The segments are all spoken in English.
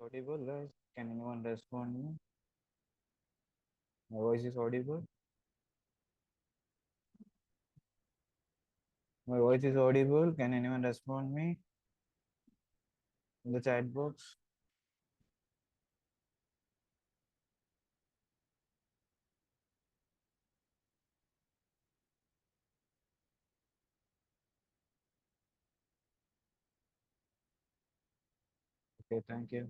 Audible, guys? Can anyone respond me? My voice is audible. My voice is audible. Can anyone respond me in the chat box? Okay, thank you.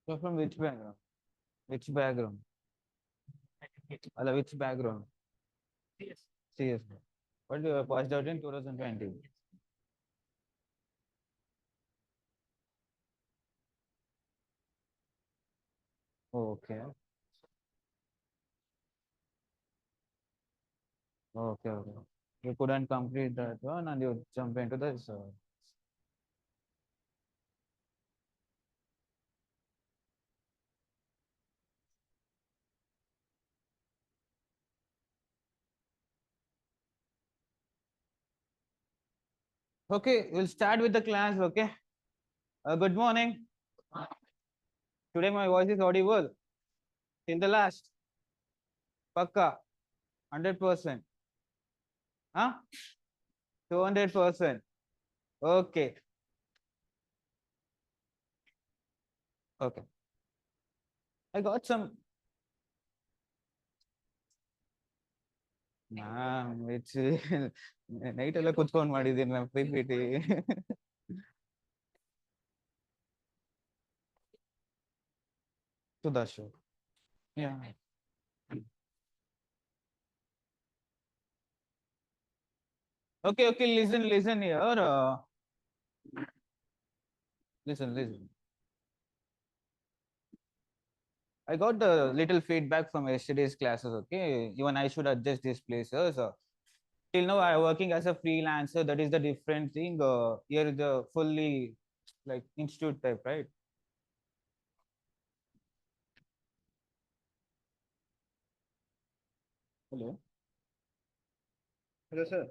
You're from which background? Which background? Which background? CS. But you were passed out in 2020. Okay. Okay. Okay. You couldn't complete that one and you jump into this. Okay, we'll start with the class. Okay. Good morning. Today my voice is audible. In the last. Pakka. 100%. Huh? 200%. Okay. Okay. I got some. Which night ಎಲ್ಲ ಕುತ್ಕೊಂಡು ಮಾಡಿದ್ದೀನಿ ನಾನು PPT. Sudharshu. Yeah. Okay, okay, listen here. Listen. I got a little feedback from yesterday's classes, okay? Even I should adjust these places. Till now, I am working as a freelancer. That is the different thing. Here is the fully like institute type, right? Hello. Hello, sir.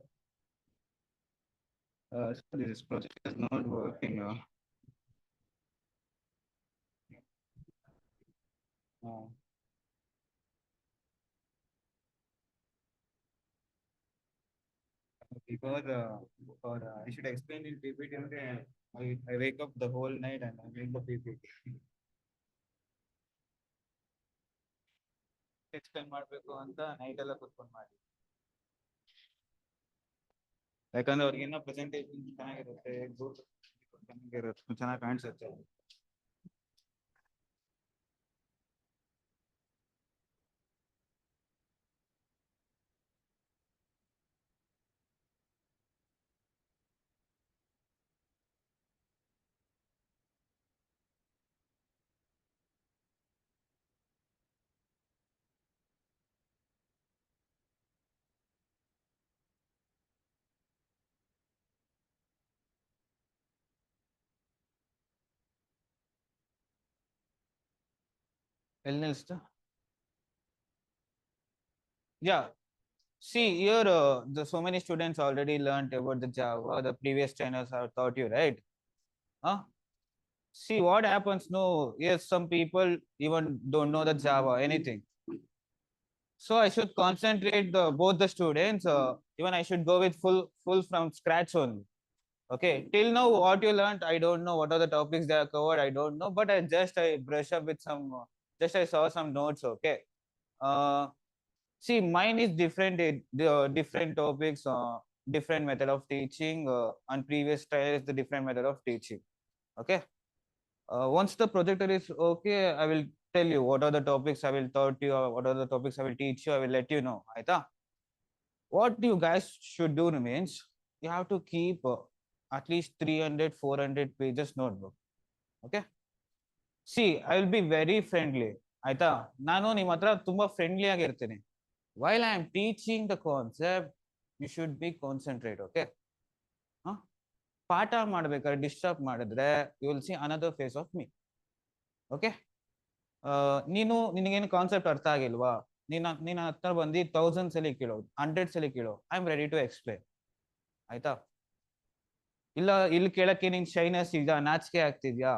So this project is not working. Uh, because I should explain in PPT. Okay? I wake up the whole night and I make the PPT. Explain ಮಾಡಬೇಕು ಅಂತ night ಎಲ್ಲ ಕುತ್ಕೊಂಡು ಮಾಡಿ ಯಾಕಂದ್ರೆ ಅವ್ರಿಗೆ ಇನ್ನೂ presentation ಚೆನ್ನಾಗಿರುತ್ತೆ ಚೆನ್ನಾಗಿರುತ್ತೆ ಚೆನ್ನಾಗಿ ಕಾಣಿಸುತ್ತೆ ಎಲ್ಲಿ ನಿಲ್ಸ್ತು yeah see here the so many students already learned about the Java the previous trainers have taught you right huh see what happens no yes some people even don't know the Java anything so I should concentrate both the students even I should go with full from scratch only. Okay, till now, what you learned, I don't know. What are the topics they are covered, I don't know. But I brush up with some, just I saw some notes. Okay. Uh, See, mine is different. The different topics, different method of teaching. And previous trial is the different method of teaching. Okay. Once the projector is okay, I will tell you what are the topics I will taught you, or what are the topics I will teach you. I will let you know. Aita? What you guys should do means you have to keep at least 300, 400 pages notebook. Okay. See, I will be very friendly. ಆಯ್ತಾ ನಾನು ನಿಮ್ಮ ಹತ್ರ ತುಂಬಾ friendly ಆಗಿರ್ತೀನಿ while I am teaching the concept you should be concentrate okay ಪಾಠ ಮಾಡ್ಬೇಕಾದ್ರೆ disturb ಮಾಡಿದ್ರೆ you will see another face of me okay ನಿನಗೇನು concept ಅರ್ಥ ಆಗಿಲ್ವಾ ನೀನ್ ಹತ್ರ ಬಂದು 1000 ಸಲ ಕೇಳೋ 100 ಸಲ ಕೇಳೋ I am ready to explain ಆಯ್ತಾ ಇಲ್ಲ ಇಲ್ಲಿ ಕೇಳಕ್ಕೆ ನಿನ್ ಶೈನೆಸ್ ಈಗ ನಾಚಿಕೆ ಆಗ್ತಿದ್ಯಾ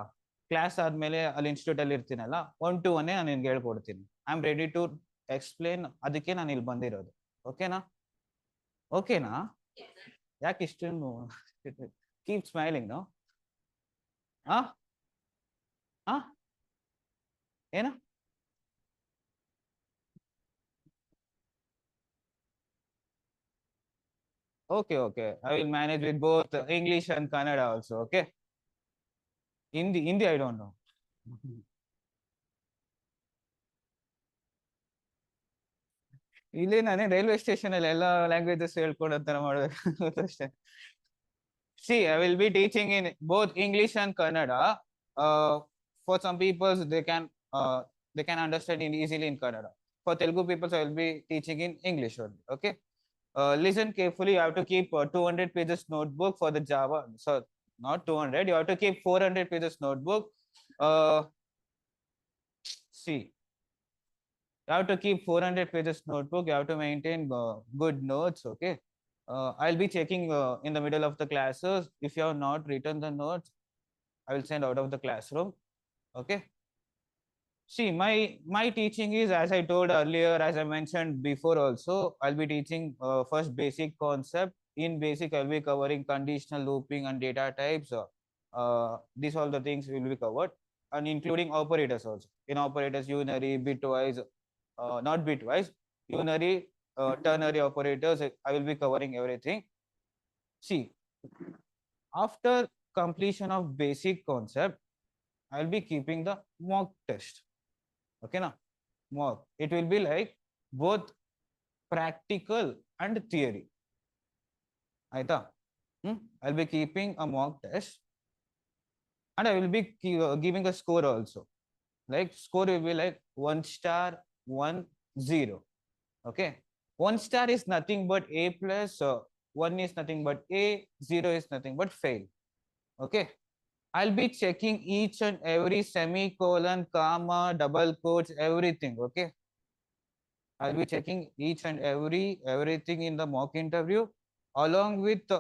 ಕ್ಲಾಸ್ ಆದ್ಮೇಲೆ ಅಲ್ಲಿ ಇನ್ಸ್ಟಿಟ್ಯೂಟ್ ಅಲ್ಲಿ ಇರ್ತೀನಲ್ಲ 1-to-1 ನಾನು ನಿನ್ಗೆ ಹೇಳ್ಕೊಡ್ತೀನಿ I am ready to explain, ಅದಕ್ಕೆ ನಾನು ಇಲ್ಲಿ ಬಂದಿರೋದು. ಓಕೆನಾ? ಓಕೆನಾ? ಯಾಕೆ ಇಷ್ಟೊಂದು ಕೀಪ್ ಸ್ಮೈಲಿಂಗ್ ನೋ? ಆ ಆ ಏನು? Okay, okay. I will manage with both English and Kannada also. Okay. Hindi, I don't know. ಇಲ್ಲಿ ನಾನೇ ರೈಲ್ವೆ ಸ್ಟೇಷನ್ ಅಲ್ಲಿ ಎಲ್ಲ ಲ್ಯಾಂಗ್ವೇಜಸ್ ಹೇಳ್ಕೊಡೋ ತರ ಮಾಡ್ಬೇಕು ಅಷ್ಟೇ. See, I will be teaching in both English and Kannada. For some people, they can understand easily in Kannada. For Telugu people, I will be teaching in English only. Okay. Listen carefully. You have to keep 200 pages notebook for the Java. So not 200. You have to keep 400 pages notebook. Uh, See, you have to keep 400 pages notebook. You have to maintain good notes. Okay. I'll be checking in the middle of the classes. If you have not written the notes, I will send out of the classroom. Okay. See, my teaching is, as I told earlier, as I mentioned before also, I'll be teaching first basic concept. In basic, I'll be covering conditional looping and data types. These all the things will be covered, and including operators also. In operators, unary, bitwise, not bitwise, unary, ternary operators. I will be covering everything. See, after completion of basic concept, I'll be keeping the mock test. Okay, now mock. It will be like both practical and theory. Aita? I'll be keeping a mock test, and I will be giving a score also. Like score will be like 1 star, 1, 0. Okay. 1 star is nothing but A plus, 1 is nothing but A, 0 is nothing but fail. Okay. I'll be checking each and every semicolon, comma, double quotes, everything. Okay. I'll be checking each and everything in the mock interview, along with the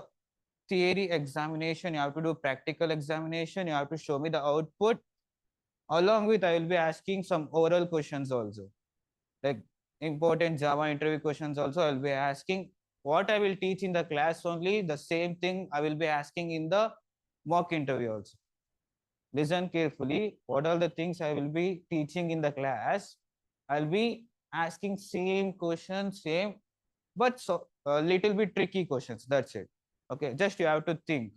theory examination. You have to do practical examination. You have to show me the output. Along with, I will be asking some oral questions also, like important Java interview questions also. I will be asking what I will teach in the class only. The same thing I will be asking in the mock interview also. Listen carefully. What are the things I will be teaching in the class? I'll be asking same questions, same, but so a little bit tricky questions. That's it. Okay, just you have to think.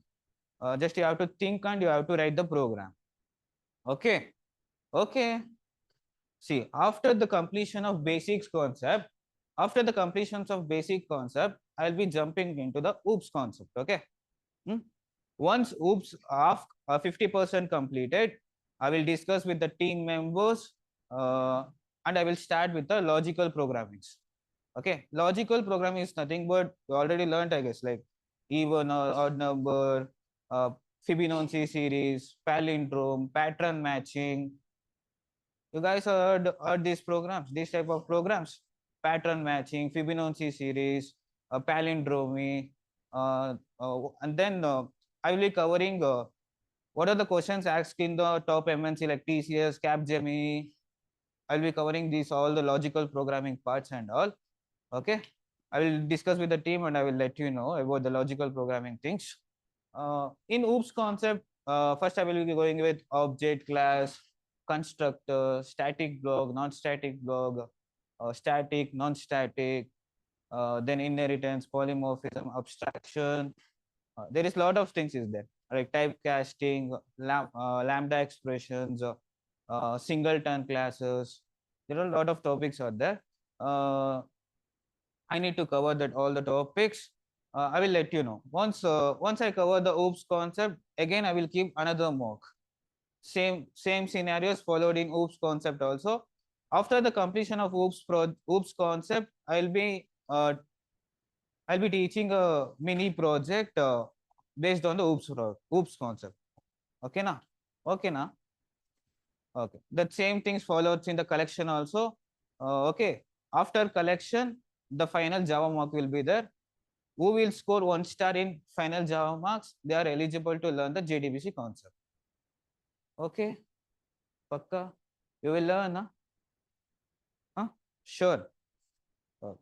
Just you have to think and you have to write the program. Okay. Okay. See, after the completion of basics concept, after the completions of basic concept, I'll be jumping into the OOPS concept. Okay. Once OOPS of 50% completed, I will discuss with the team members and I will start with the logical programming. Okay. Logical programming is nothing but we already learned, I guess, like even or odd number, Fibonacci series, palindrome, pattern matching. You guys heard these programs, these type of programs, pattern matching, Fibonacci series, palindromy, and then I will be covering what are the questions asked in the top MNC like TCS, Capgemini. I'll be covering these all the logical programming parts and all. Okay, I will discuss with the team and I will let you know about the logical programming things. In OOPS concept, first I will be going with object class, constructor, static block, non-static block, static, non-static, then inheritance, polymorphism, abstraction. There is a lot of things is there, like typecasting, lambda expressions, singleton classes. There are a lot of topics out there. I need to cover that all the topics. I will let you know. Once I cover the OOPS concept, again I will keep another mock. Same scenarios followed in OOPS concept also. After the completion of OOPS concept, I'll be teaching a mini project based on the OOPS concept. Okay na? Okay na? Okay. That same things followed in the collection also. Okay. After collection, the final Java mock will be there. Who will score 1 star in final Java marks? They are eligible to learn the JDBC concept. Okay. Pakka. You will learn, huh? Sure. Uh,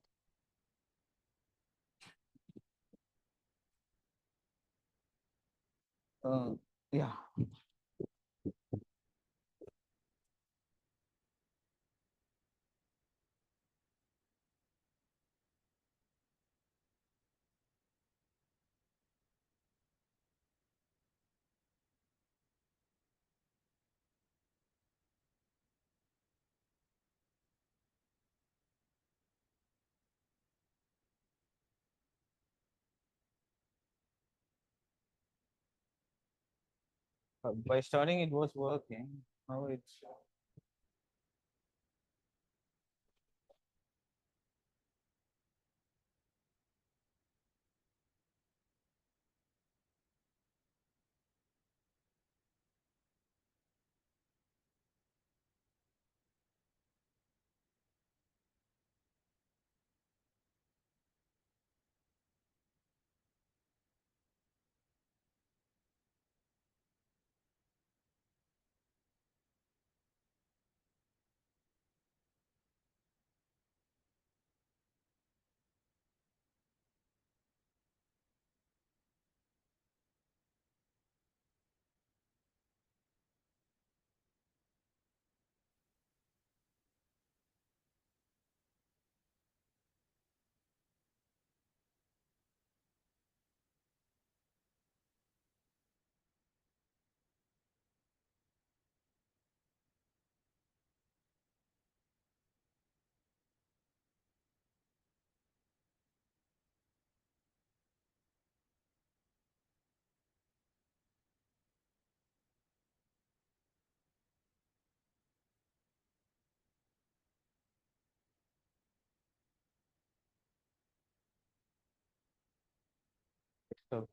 uh, yeah. By starting, it was working. Now it's so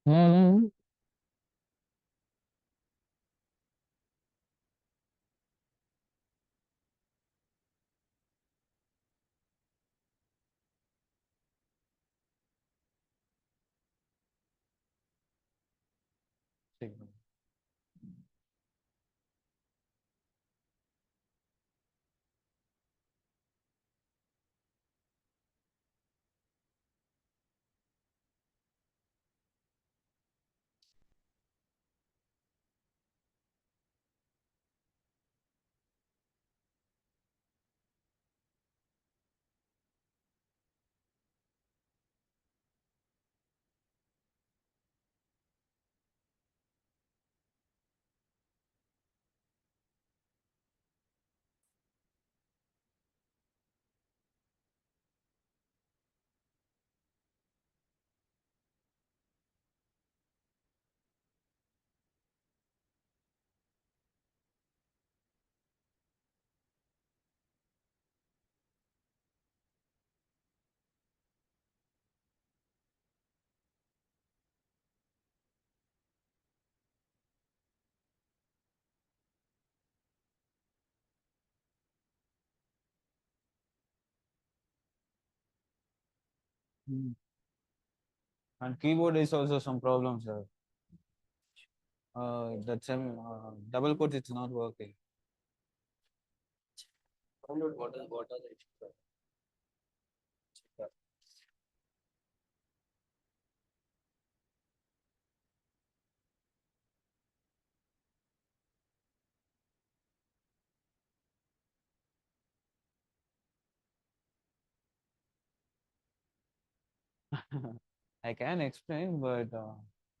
Hmm. Mm. And keyboard is also some problems. That's double quote. It's not working. I can explain, but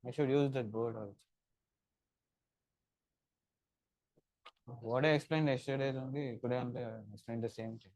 I should use that board also. What I explained yesterday is only today only I explained the same thing.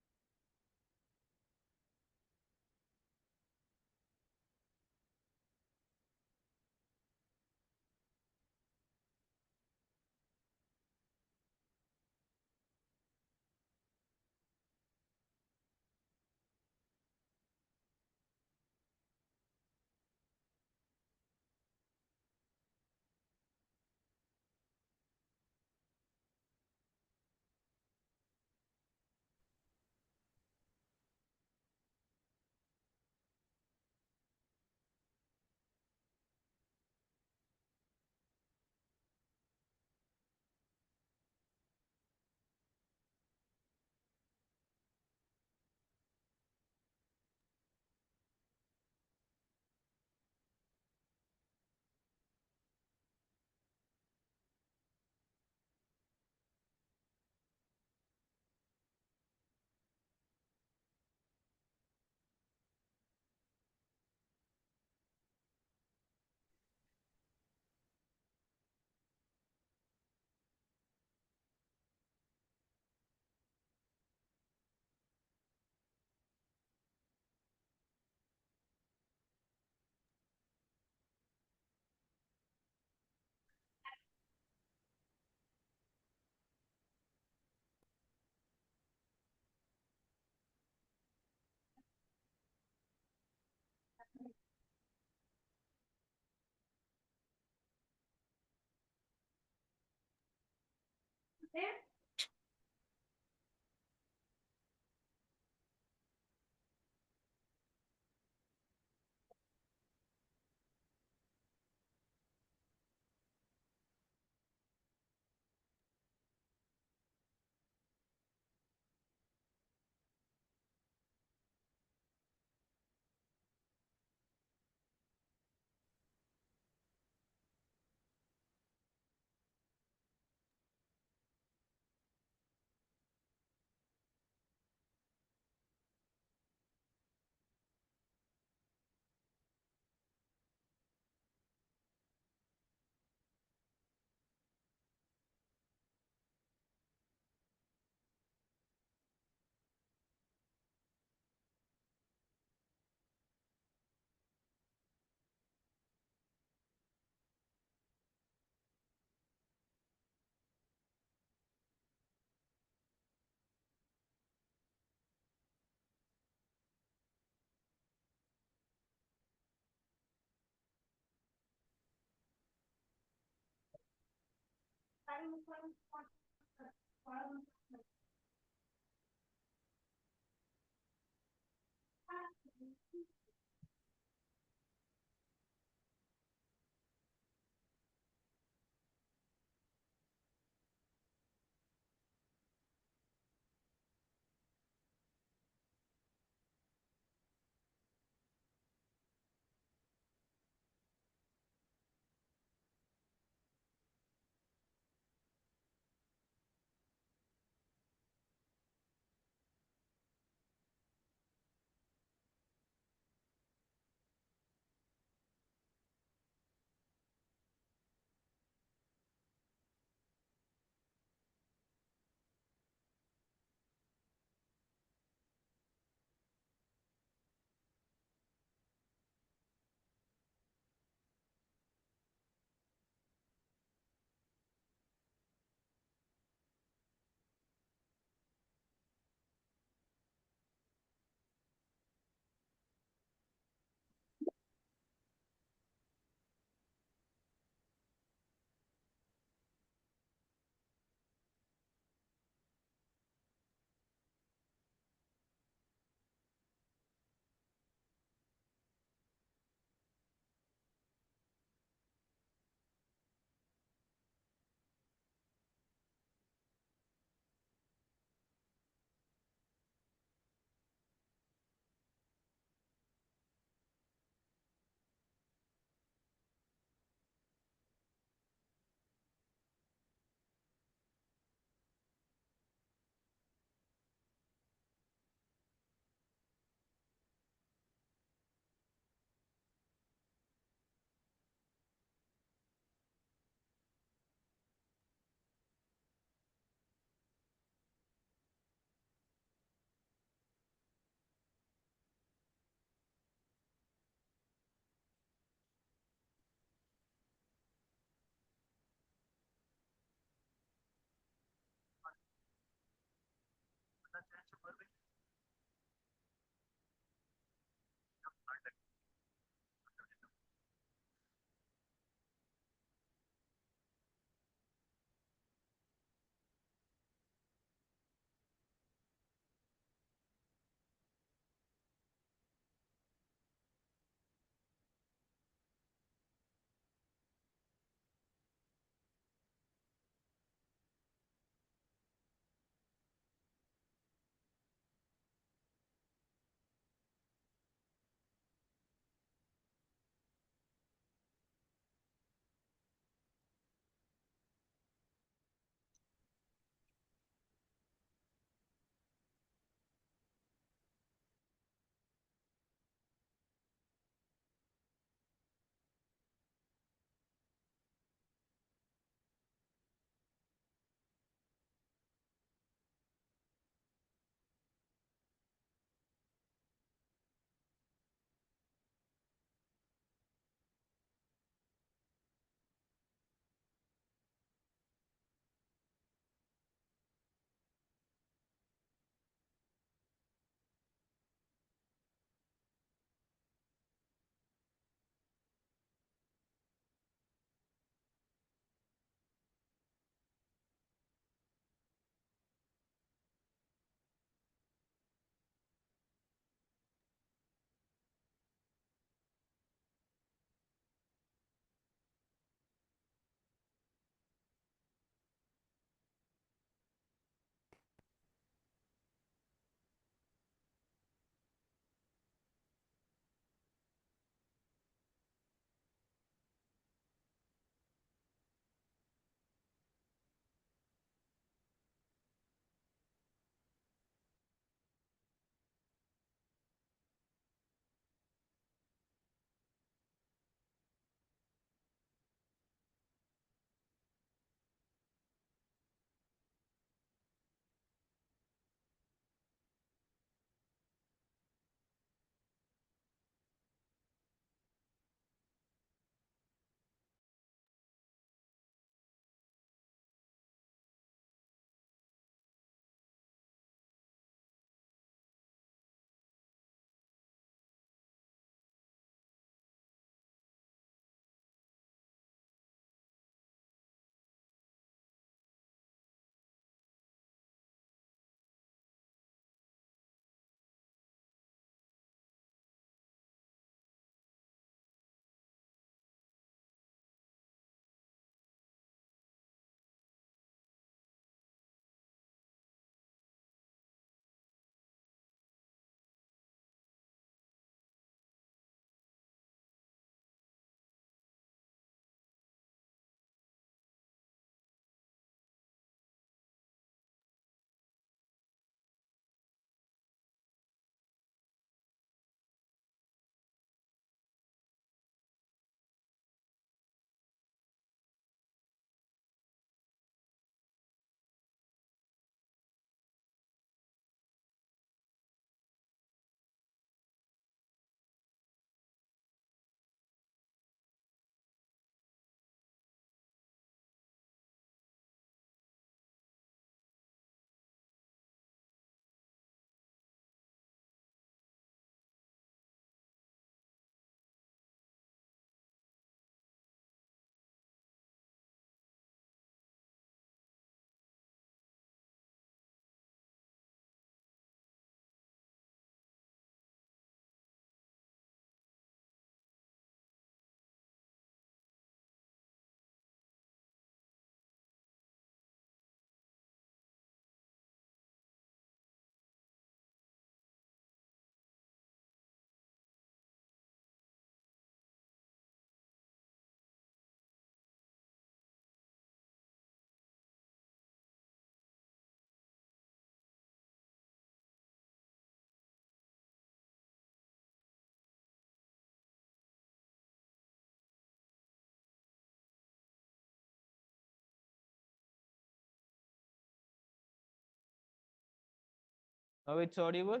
Now it's audible.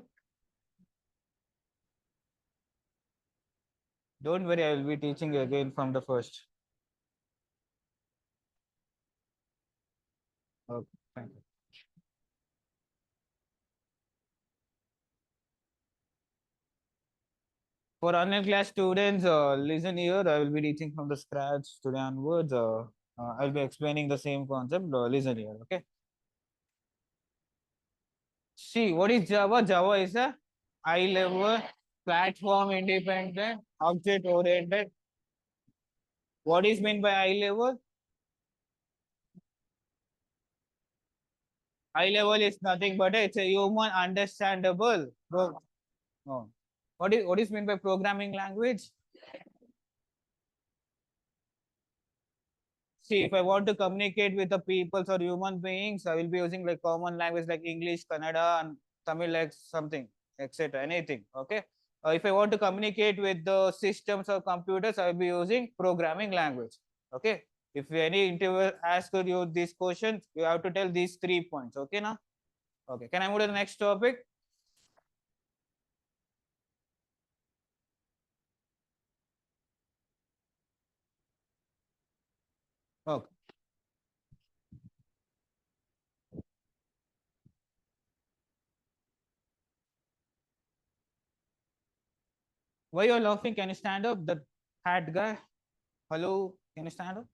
Don't worry, I will be teaching you again from the first. Okay, thank you. For online class students, listen here. I will be teaching from the scratch today onwards. I'll be explaining the same concept. Listen here, okay? See, what is Java? Java is a high level platform independent, object oriented. What is meant by high level? High level is nothing but it's a human understandable. No. What is meant by programming language? See, if I want to communicate with the peoples or human beings, I will be using like common language like English, Kannada, and Tamil, like something, etc. Anything. Okay. If I want to communicate with the systems or computers, I will be using programming language. Okay. If any interviewer asks you these questions, you have to tell these 3 points. Okay, now. Okay. Can I move to the next topic? Okay. Why you're laughing? Can you stand up? The hat guy. Hello. Can you stand up?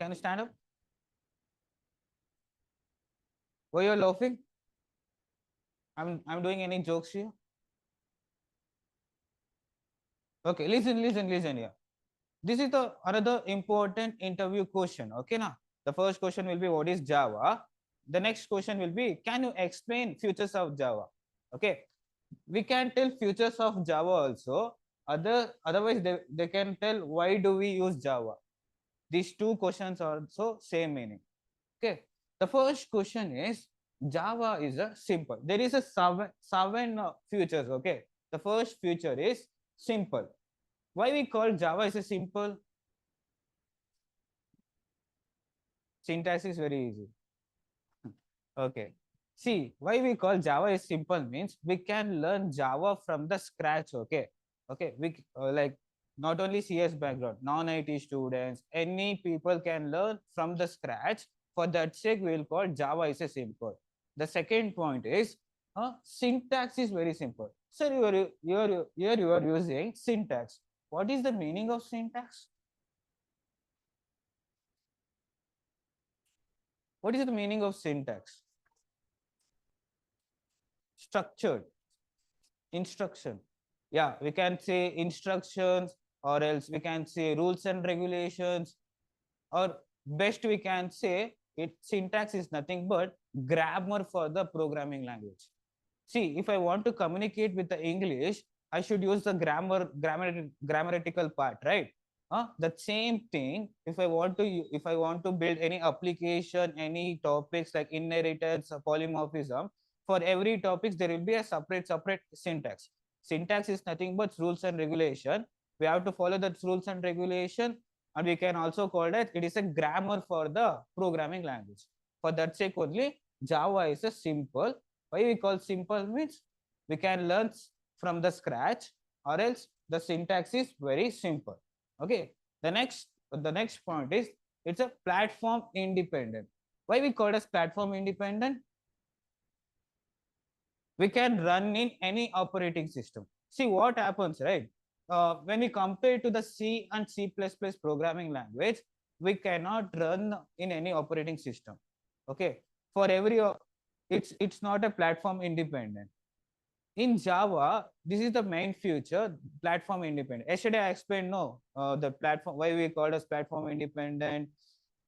Can you stand up? Why you're laughing? I'm doing any jokes here? Okay, listen here. This is the another important interview question. Okay, now the first question will be what is Java. The next question will be can you explain futures of Java? Okay, we can tell futures of Java also. Otherwise they can tell why do we use Java. These two questions are also same meaning. Okay, the first question is Java is a simple. There is a seven futures. Okay, the first future is simple. Why we call Java is a simple? Syntax is very easy. Okay. See, why we call Java is simple means we can learn Java from the scratch. Okay. Okay. We like not only CS background, non-IT students, any people can learn from the scratch. For that sake, we will call Java is a simple. The second point is syntax is very simple. Sir, you are using syntax. What is the meaning of syntax? What is the meaning of syntax? Structured instruction. Yeah, we can say instructions, or else we can say rules and regulations, or best we can say it syntax is nothing but grammar for the programming language. See, if I want to communicate with the English, I should use the grammatical part, right? The same thing. If I want to build any application, any topics like inheritance, polymorphism, for every topics there will be a separate syntax. Syntax is nothing but rules and regulation. We have to follow that rules and regulation, and we can also call that it is a grammar for the programming language. For that sake only, Java is a simple. Why we call simple means we can learn from the scratch, or else the syntax is very simple. Okay. The next point is it's a platform independent. Why we call it as platform independent? We can run in any operating system. See what happens, right? When we compare to the C and C++ programming language, we cannot run in any operating system. Okay. For every it's not a platform independent. In Java, this is the main feature, platform independent. Yesterday I explained no, the platform why we called as platform independent.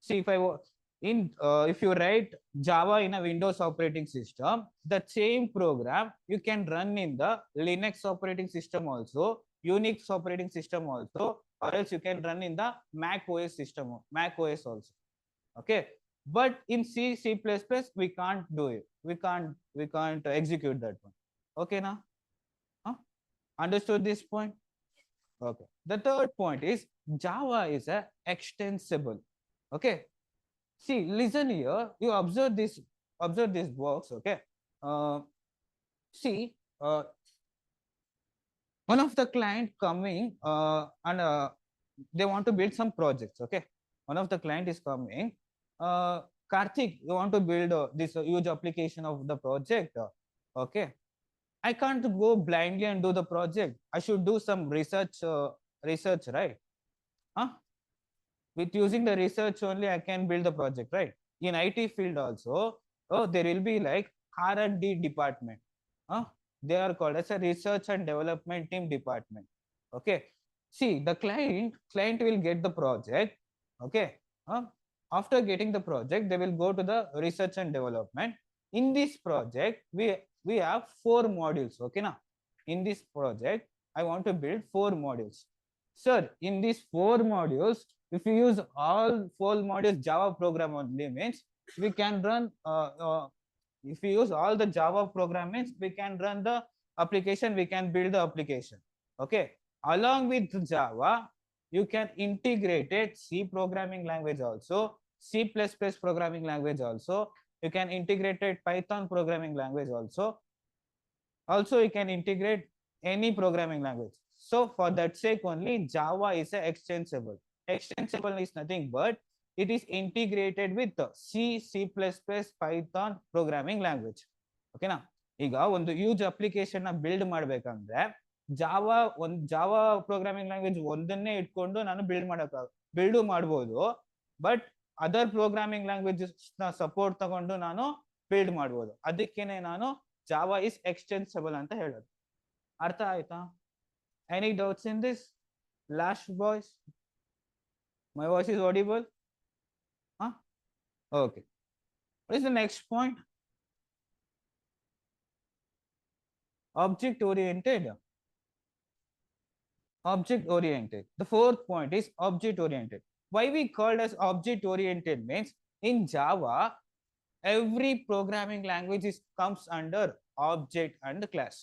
See, if you write Java in a Windows operating system, the same program you can run in the Linux operating system also, Unix operating system also, or else you can run in the Mac OS system, Mac OS also. Okay, but in C++, we can't do it. We can't execute that one. Okay, now, huh? Understood this point? Okay. The third point is Java is a extensible. Okay. See, listen here. You observe this box. Okay. See, one of the client coming and they want to build some projects. Okay, one of the client is coming. Karthik, you want to build this huge application of the project. Okay, I can't go blindly and do the project. I should do some research, right? Huh? With using the research only, I can build the project, right? In IT field also, oh, there will be like R&D department. Huh? They are called as a research and development team department. Okay. See, the client will get the project. Okay. After getting the project, they will go to the research and development. In this project, we have 4 modules. Okay, now in this project, I want to build 4 modules. Sir, in these 4 modules, if you use all 4 modules Java program only means we can run if we use all the Java program means we can run the application, we can build the application. Okay. Along with Java, you can integrate it C programming language also, C++ programming language also. You can integrate it Python programming language also. Also, you can integrate any programming language. So for that sake only, Java is a extensible. Extensible is nothing but it is integrated with the C, C++, Python programming language. Okay na? ಈಗ ಒಂದು use application ನ build ಮಾಡ್ಬೇಕಂದ್ರೆ Java programming language ಒಂದನ್ನೇ ಇಟ್ಕೊಂಡು ನಾನು build ಮಾಡ್ಬೋದು. But other programming languages ನ support ತಗೊಂಡು ನಾನು ಬಿಲ್ಡ್ ಮಾಡ್ಬೋದು. ಅದಕ್ಕೇನೆ ನಾನು ಜಾವಾ ಇಸ್ ಎಕ್ಸ್ಟೆನ್ಸಿಬಲ್ ಅಂತ ಹೇಳೋದು. ಅರ್ಥ ಆಯ್ತಾ? Any doubts in this last boys? My voice is audible? Huh? Okay. What is the next point? Object oriented. Object oriented. The 4th point is object oriented. Why we called as object oriented means in Java, every programming language comes under object and class.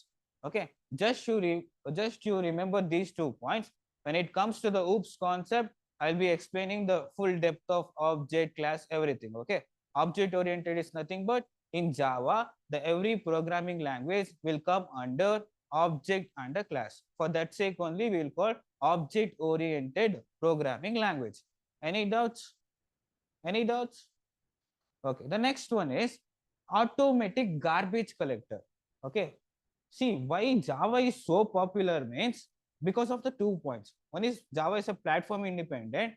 Okay. Just you remember these 2 points. When it comes to the OOPS concept, I'll be explaining the full depth of object, class, everything. Okay. Object oriented is nothing but in Java, the every programming language will come under object and a class. For that sake only, we will call object oriented programming language. Any doubts? Any doubts? Okay. The next one is automatic garbage collector. Okay. See, why Java is so popular means because of the 2 points. One is Java is a platform independent.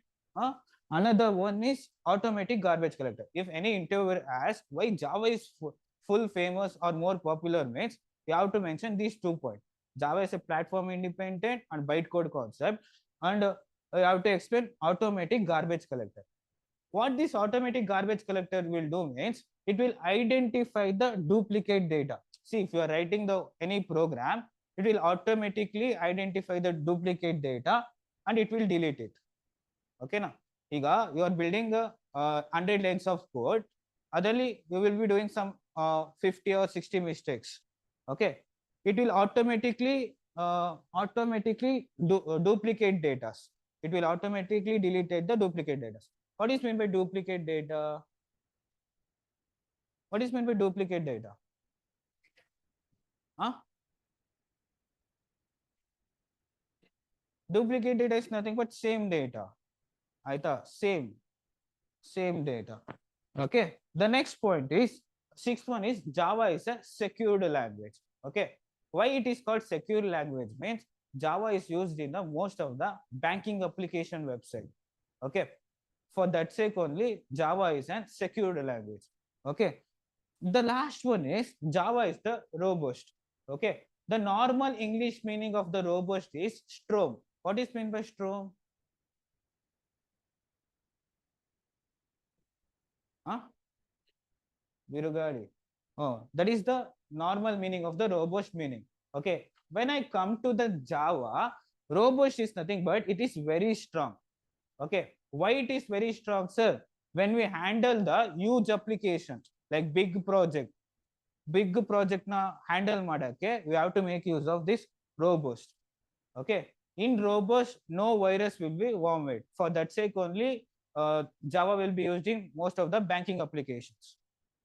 Another one is automatic garbage collector. If any interviewer asks why Java is full famous or more popular means you have to mention these 2 points. Java is a platform independent and bytecode concept, and you have to explain automatic garbage collector. What this automatic garbage collector will do means it will identify the duplicate data. See, if you are writing any program, it will automatically identify the duplicate data and it will delete it. Okay, now you are building 100 lines of code. Otherly, you will be doing some 50 or 60 mistakes. Okay, it will automatically duplicate data. It will automatically delete the duplicate data. What is meant by duplicate data? What is meant by duplicate data? Huh? Duplicate data is nothing but same data. Aita, same data. Okay. The next point is 6th one is Java is a secured language. Okay. Why it is called secure language means Java is used in the most of the banking application website. Okay. For that sake only, Java is a secured language. Okay. The last one is Java is the robust. Okay. The normal English meaning of the robust is strong. What is meant by strong? Huh? Virugadi. Oh, that is the normal meaning of the robust meaning. Okay. When I come to the Java, robust is nothing but it is very strong. Okay. Why it is very strong, sir? When we handle the huge applications like big project na handle madake, we have to make use of this robust. Okay. In robust, no virus will be vomit. For that sake only, Java will be used in most of the banking applications.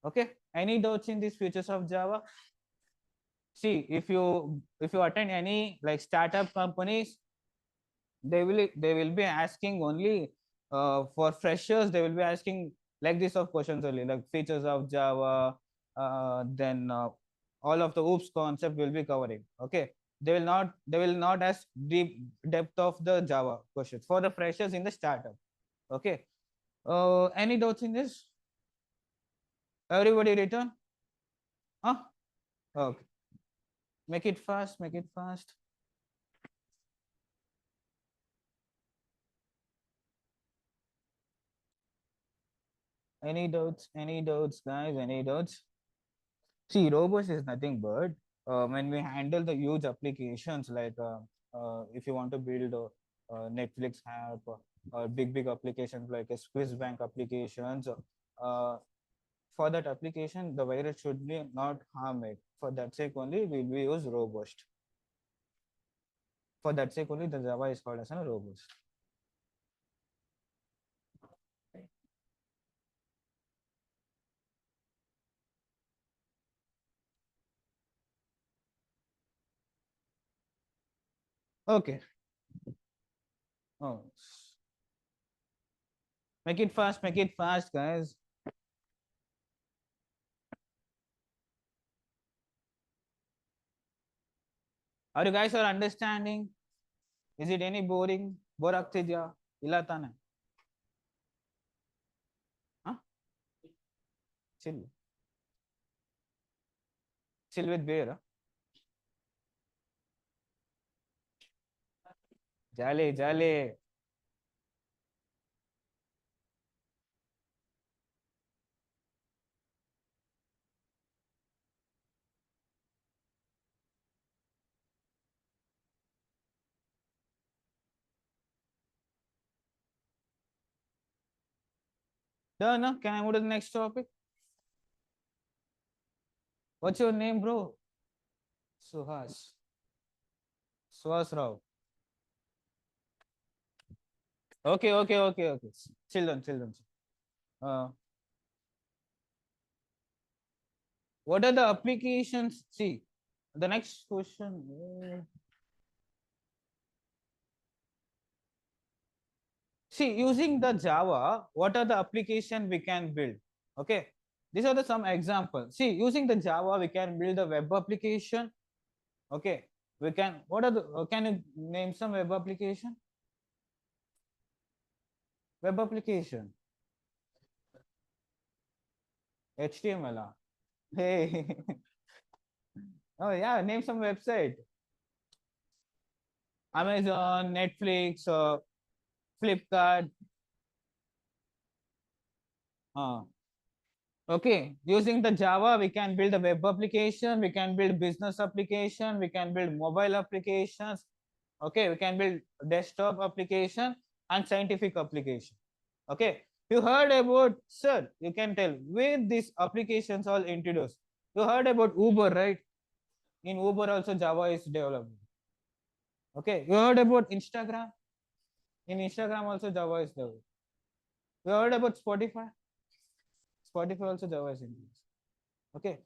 Okay. Any doubts in these features of Java? See, if you attend any like startup companies, they will be asking only for freshers. They will be asking like this of questions only, like features of Java, then all of the oops concept will be covering. Okay, they will not ask deep depth of the Java questions for the freshers in the startup. Okay, any doubts in this? Everybody return? Huh? Okay, make it fast, make it fast. Any doubts? Any doubts, guys? Any doubts? See, robots is nothing but when we handle the huge applications, like if you want to build a Netflix app, or big applications like a Swiss bank applications, uh, for that application the virus should be not harm it. For that sake only we use robust. For that sake only the Java is called as a robust. Okay. Oh, make it fast, guys. Are you guys are understanding? Is it any boring? Bore ಆಗ್ತಿದ್ಯಾ? ಇಲ್ಲ ತಾನೆ? Huh? Chill. Chill with beer. Huh? Jolly, jolly. Done, huh? Can I move to the next topic? What's your name, bro? Suhas. Suhas Rao. Okay, okay, okay, okay. Children, children. Uh, what are the applications? See, the next question. See, using the Java, what are the application we can build? Okay, these are the some examples. See, using the Java, we can build a web application. Okay, we can. What are the? Can you name some web application? Web application. HTML. Hey. Oh yeah, name some website. Amazon, Netflix, Flipkart. Uh, okay, using the Java, we can build a web application, we can build business application, we can build mobile applications. Okay, we can build desktop application and scientific application. Okay, you heard about, sir, you can tell where these applications all introduced. You heard about Uber, right? In Uber also Java is developed. Okay, you heard about Instagram? In Instagram also Java is developed. You heard about Spotify? Spotify also Java is introduced. Okay,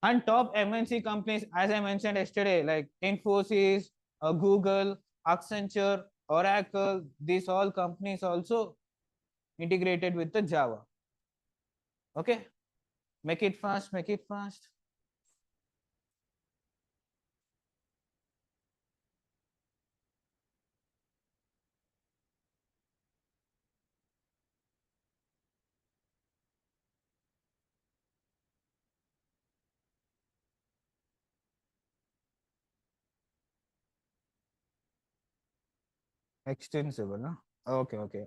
and top MNC companies, as I mentioned yesterday, like Infosys, Google, Accenture, Oracle, these all companies also integrated with the Java. Okay, make it fast, make it fast. Extensible, no? Okay, okay.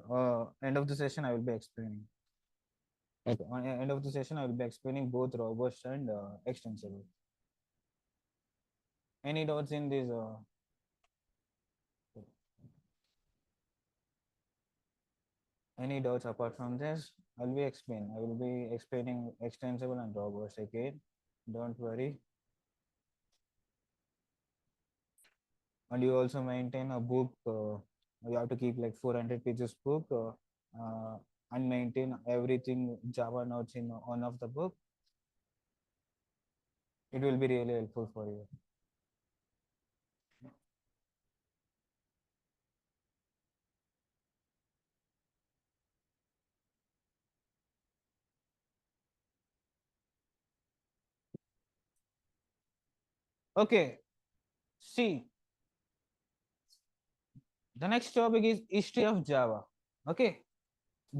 End of the session, I will be explaining. Okay, on end of the session, I will be explaining both robust and extensible. Any doubts in this? Any doubts apart from this? I will be explaining extensible and robust again. Don't worry. And you also maintain a book. You have to keep like 400 pages book, and maintain everything Java notes in one of the book. It will be really helpful for you. Okay, see, the next topic is history of Java. Okay,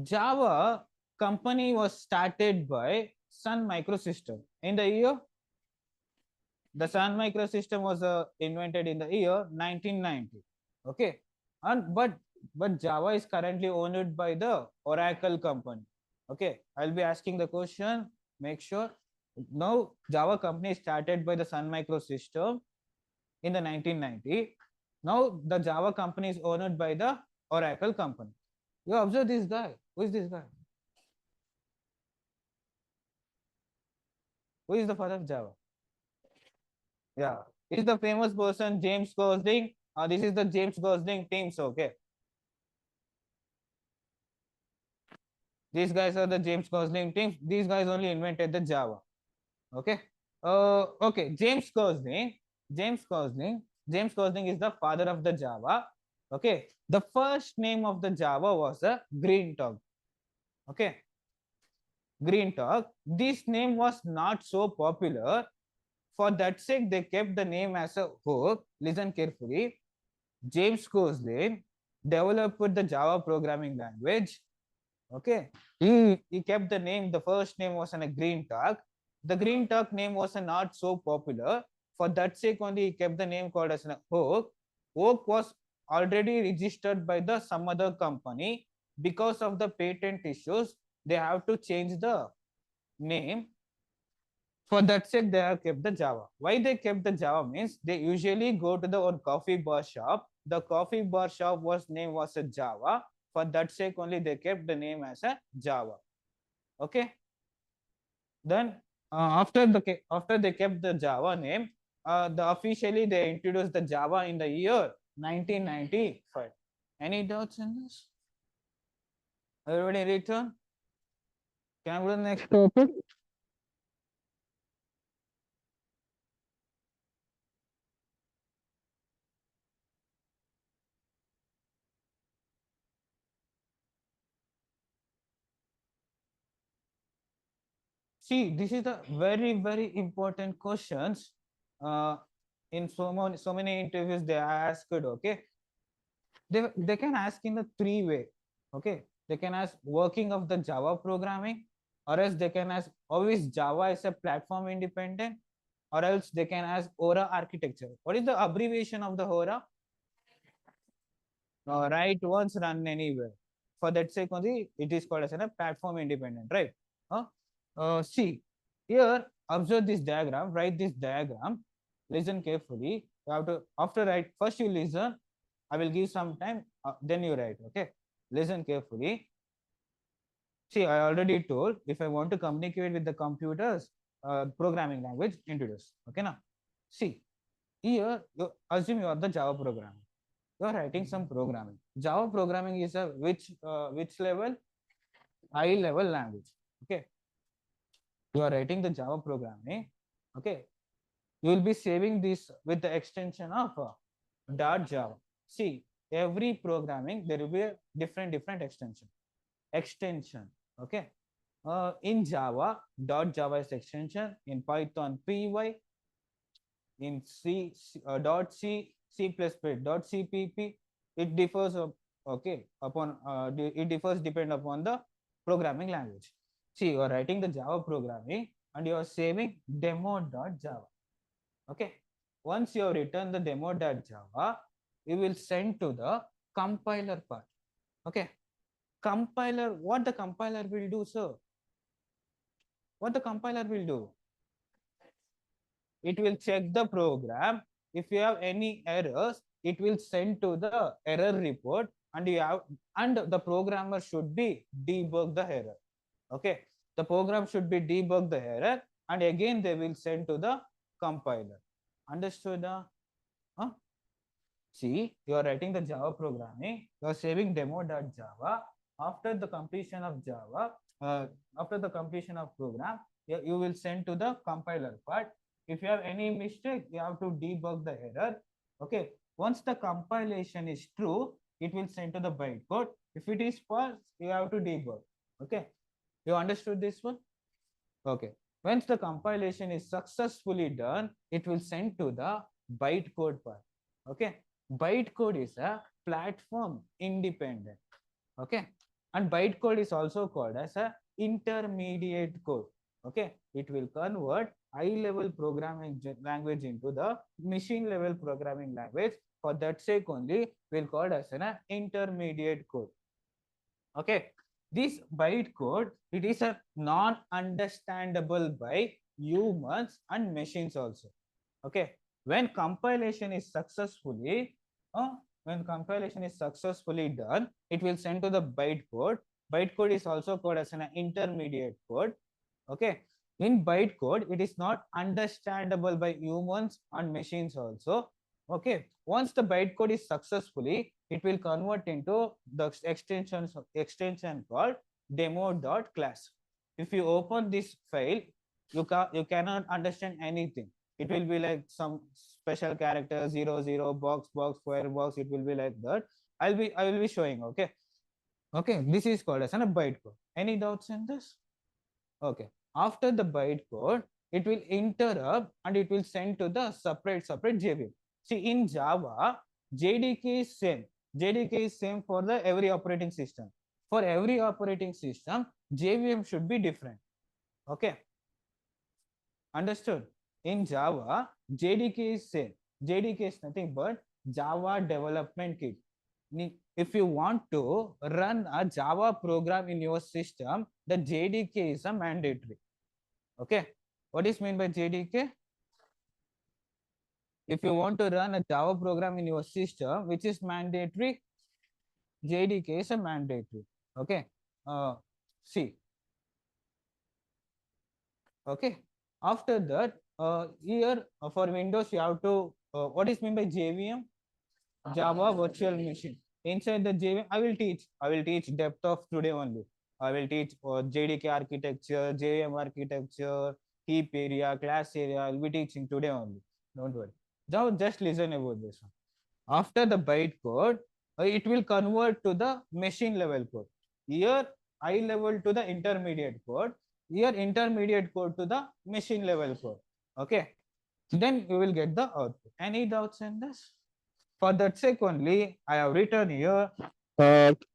Java company was started by Sun Microsystem in the year. The Sun Microsystem was invented in the year 1990. Okay, and but Java is currently owned by the Oracle company. Okay, I'll be asking the question. Make sure. Now Java company started by the Sun Microsystem in the 1990. Now the Java company is owned by the Oracle company. You observe this guy. Who is this guy? Who is the father of Java? Yeah, is the famous person James Gosling? This is the James Gosling teams. Okay, these guys are the James Gosling teams. These guys only invented the Java. Okay. Okay. James Gosling is the father of the Java. Okay. The first name of the Java was a Green Dog. Okay. Green Dog. This name was not so popular. For that sake, they kept the name as a hook. Listen carefully. James Gosling developed the Java programming language. Okay. He kept the name, the first name was a Green Talk. The Green Talk name was not so popular. For that sake only he kept the name called as an Oak. Oak was already registered by the some other company. Because of the patent issues, they have to change the name. For that sake, they have kept the Java. Why they kept the Java means they usually go to the one coffee bar shop. The coffee bar shop was name was a Java. For that sake only they kept the name as a Java. Okay. Then after they kept the Java name, the officially they introduced the Java in the year 1995. Any doubts in this? Everybody return? Can we go to the next topic? See, this is the very important questions. Uh, in so many interviews they are asked. Okay, they can ask in the three way. Okay, they can ask working of the Java programming, or else they can ask always Java is a platform independent, or else they can ask Aura architecture. What is the abbreviation of the Aura? Write once, run anywhere. For that sake only, it is called as a platform independent, right? See, here, observe this diagram, write this diagram, listen carefully. You have to, after write, first you listen, I will give some time, then you write, okay? Listen carefully. See, I already told, if I want to communicate with the computers, programming language, introduce, okay now? See, here, you assume you are the Java programmer. You are writing some programming. Java programming is a which level? High level language. Okay. You are writing the Java programming. Okay. You will be saving this with the extension of .java. See, every programming there will be a different extension. Extension. Okay. In Java, .java is extension. In Python, py. In C, C++, .cpp. It differs. Okay. Upon it differs depend upon the programming language. See, you are writing the Java programming and you are saving demo.java. Okay. Once you have written the demo.java, you will send to the compiler part. Okay. Compiler, what the compiler will do, sir? What the compiler will do? It will check the program. If you have any errors, it will send to the error report and the programmer should be debug the error. Okay. The program should be debug the error and again they will send to the compiler. Understood? Huh? See, you are writing the Java programming, you are saving demo.java. After the completion of Java, after the completion of program, you will send to the compiler part. If you have any mistake, you have to debug the error. Okay. Once the compilation is true, it will send to the bytecode. If it is false, you have to debug. Okay. You understood this one? Okay. Once the compilation is successfully done, it will send to the bytecode part. Okay. Bytecode is a platform independent. Okay. And bytecode is also called as a intermediate code. Okay. It will convert high level programming language into the machine level programming language. For that sake only, we'll call it as an intermediate code. Okay. This bytecode, it is a non-understandable by humans and machines also. Okay. When compilation is successfully when compilation is successfully done, it will send to the bytecode. Bytecode is also called as an intermediate code. Okay. In bytecode, it is not understandable by humans and machines also. Okay. Once the bytecode is successfully, it will convert into the extension called demo.class. If you open this file, you cannot understand anything. It will be like some special character 00 box square box. It will be like that. I will be showing. Okay. Okay. This is called as a bytecode. Any doubts in this? Okay. After the bytecode, it will interrupt and it will send to the separate JVM. See, in Java, JDK is same. JDK is same for the every operating system. For every operating system, JVM should be different. Okay. Understood? In Java, JDK is same. JDK is nothing but Java Development Kit. If you want to run a Java program in your system, the JDK is a mandatory. Okay. What is meant by JDK? If you want to run a Java program in your system, which is mandatory, JDK is a mandatory. Okay. See. Okay. After that, here for Windows, you have to, what is meant by JVM? Java Virtual Machine. Inside the JVM, I will teach depth of today only. I will teach JDK architecture, JVM architecture, heap area, class area. I will be teaching today only. Don't worry. Now just listen about this one. After the bytecode, it will convert to the machine level code. Here, high level to the intermediate code. Here, intermediate code to the machine level code. Okay. Then you will get the output. Any doubts in this? For that sake only, I have written here,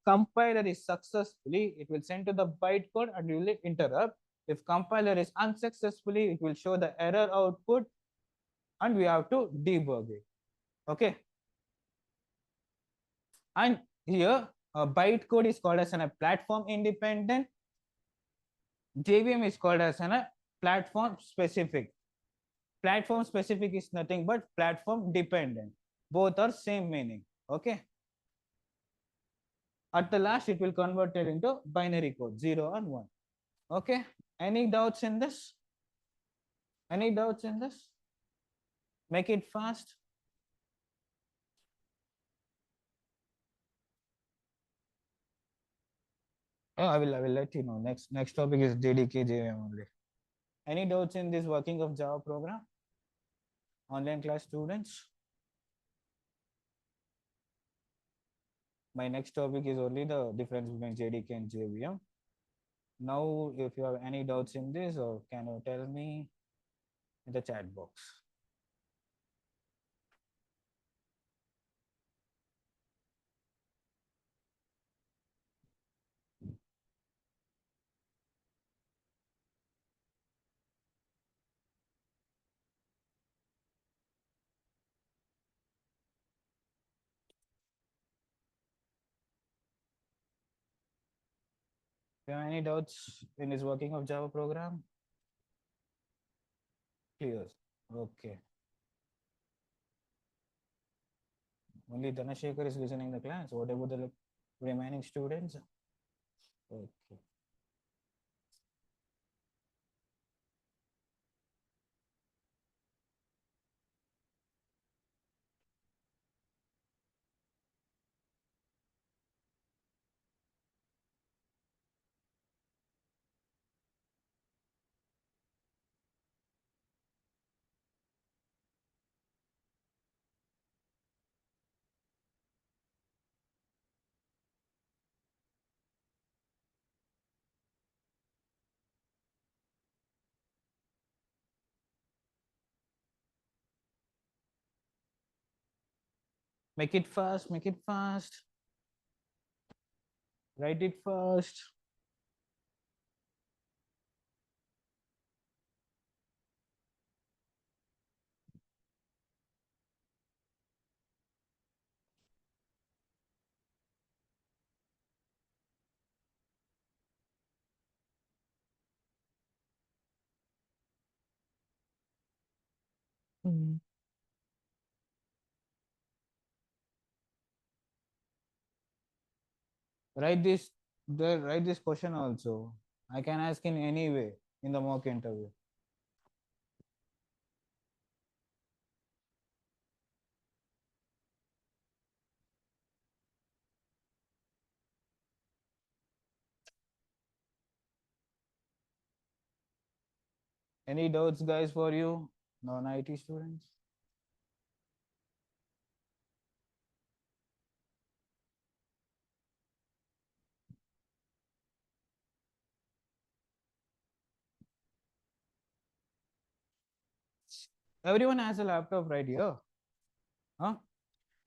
compiler is successfully, it will send to the bytecode and will interrupt. If compiler is unsuccessfully, it will show the error output and we have to debug it. Okay. And here, bytecode is called as a platform independent. JVM is called as a platform specific. Platform specific is nothing but platform dependent. Both are same meaning. Okay. At the last, it will convert it into binary code 0 and 1. Okay. Any doubts in this? Any doubts in this? Make it fast. Oh, I will let you know. Next topic is JDK JVM only. Any doubts in this working of Java program? Online class students? My next topic is only the difference between JDK and JVM. Now, if you have any doubts in this, or can you tell me in the chat box? If you have any doubts in this working of Java program? Clear. Okay. Only Dhanashekhar is listening the class. What about the remaining students? Okay. Make it fast, make it fast. Write it fast. Mm. Write this, write this question also. I can ask in any way in the mock interview. Any doubts, guys, for you, non-IT students? Everyone has a laptop right here. Huh?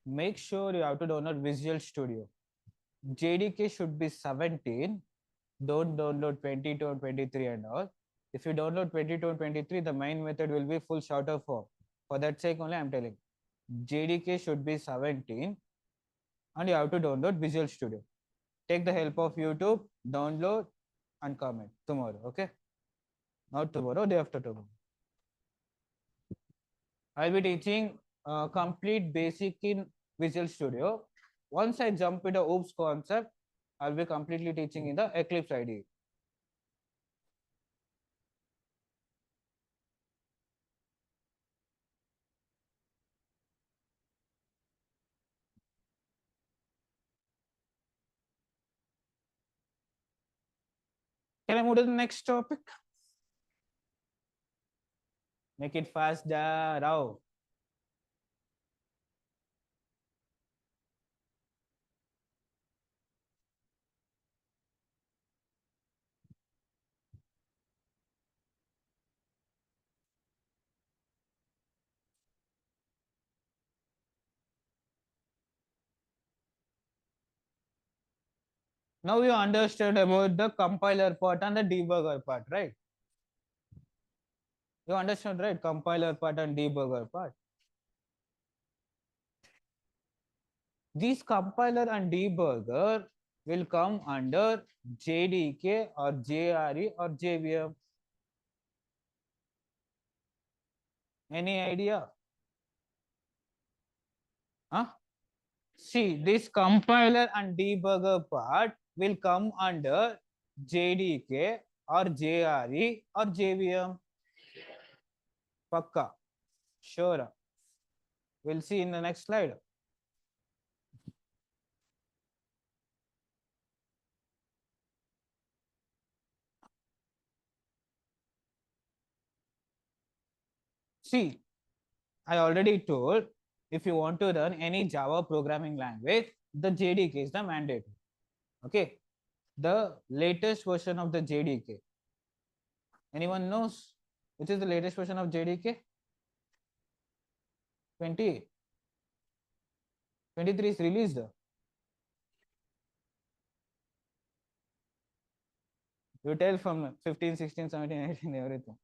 Make sure you have to download Visual Studio. JDK should be 17. Don't download 22 or 23 and all. If you download 22 and 23, the main method will be full shorter form. For that sake only I'm telling. JDK should be 17 and you have to download Visual Studio. Take the help of YouTube, download and comment tomorrow. Okay? Not tomorrow, day after tomorrow. I'll be teaching complete basic in Visual Studio. Once I jump into OOPS concept, I'll be completely teaching in the Eclipse IDE. Can I move to the next topic? Make it fast, Rao. Now you understood about the compiler part and the debugger part, right? You understood, right? Compiler part and debugger part. These compiler and debugger will come under JDK or JRE or JVM. Any idea? Huh? See, this compiler and debugger part will come under JDK or JRE or JVM. Pakka. Sure. We'll see in the next slide. See, I already told if you want to run any Java programming language, the JDK is the mandate. Okay. The latest version of the JDK. Anyone knows which is the latest version of JDK? 20. 23 is released. You tell from 15, 16, 17, 18, everything.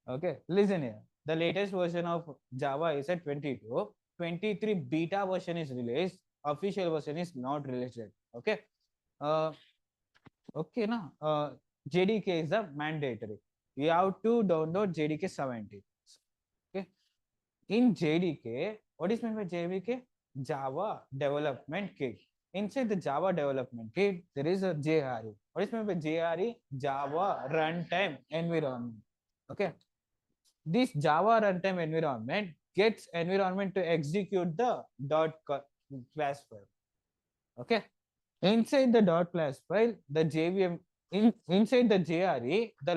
Okay, listen here. The latest version of Java is at 22. 23 beta version is released. Official version is not released yet. Okay. Uh, okay, na. JDK is the mandatory. You have to download JDK 70. Okay. In JDK, what is meant by JDK? Java Development Kit. Inside the Java Development Kit, there is a JRE. What is meant by JRE? Java Runtime Environment. Okay. This Java runtime environment gets environment to execute the class file. Okay. Inside the class file, the JVM inside the JRE, the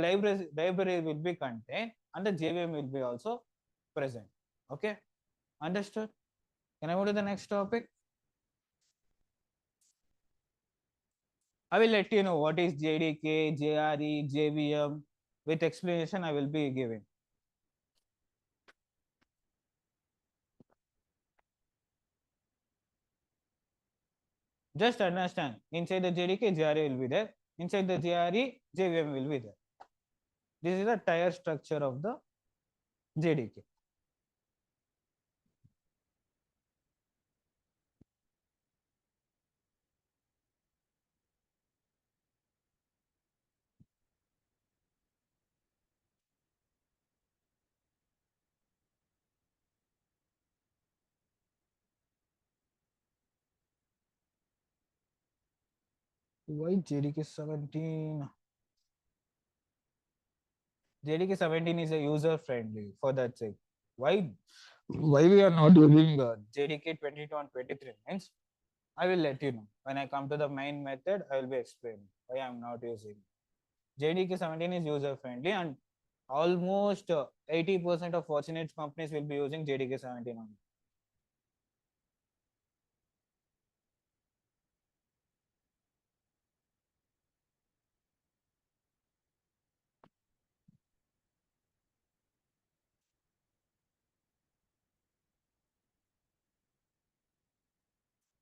library will be contained and the JVM will be also present. Okay. Understood? Can I move to the next topic? I will let you know what is JDK, JRE, JVM. With explanation, I will be giving. Just understand, inside the JDK, JRE will be there. Inside the JRE, JVM will be there. This is the tier structure of the JDK. Why JDK 17? JDK 17 is a user friendly for that sake. Why we are not using JDK 22 and 23 means I will let you know. When I come to the main method, I will be explaining why I am not using. JDK 17 is user friendly and almost 80% of Fortinet companies will be using JDK 17 only.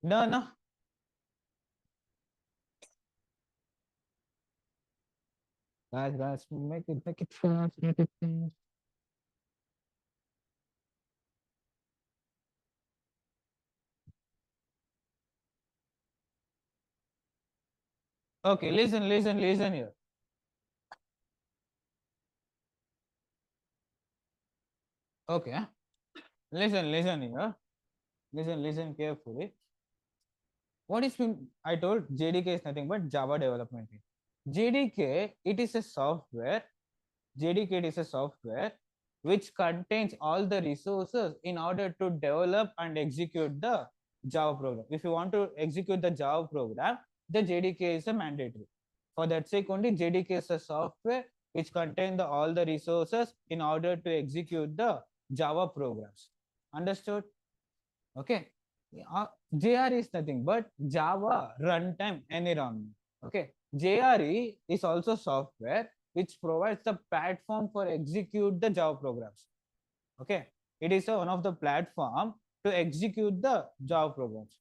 No, no. Guys, make it fast, make it fast. Okay, listen here. Okay, listen here. Listen carefully. What is I told JDK is nothing but Java development. JDK, it is a software. JDK is a software which contains all the resources in order to develop and execute the Java program. If you want to execute the Java program, the JDK is a mandatory. For that sake only, JDK is a software which contains all the resources in order to execute the Java programs. Understood? Okay. JRE is nothing but Java runtime environment. Okay. JRE is also software which provides the platform for execute the Java programs. Okay. It is one of the platform to execute the Java programs.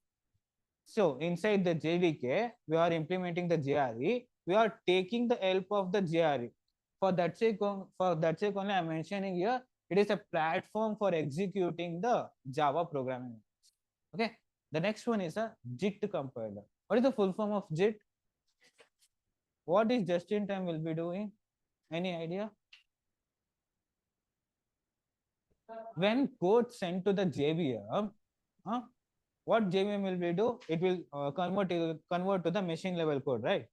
So inside the JDK, we are implementing the JRE. We are taking the help of the JRE. For that sake only I'm mentioning here, it is a platform for executing the Java programming. Okay. The next one is a JIT compiler. What is the full form of JIT? What is just in time will be doing? Any idea? When code sent to the JVM, what JVM will be do? It will convert to the machine level code, right?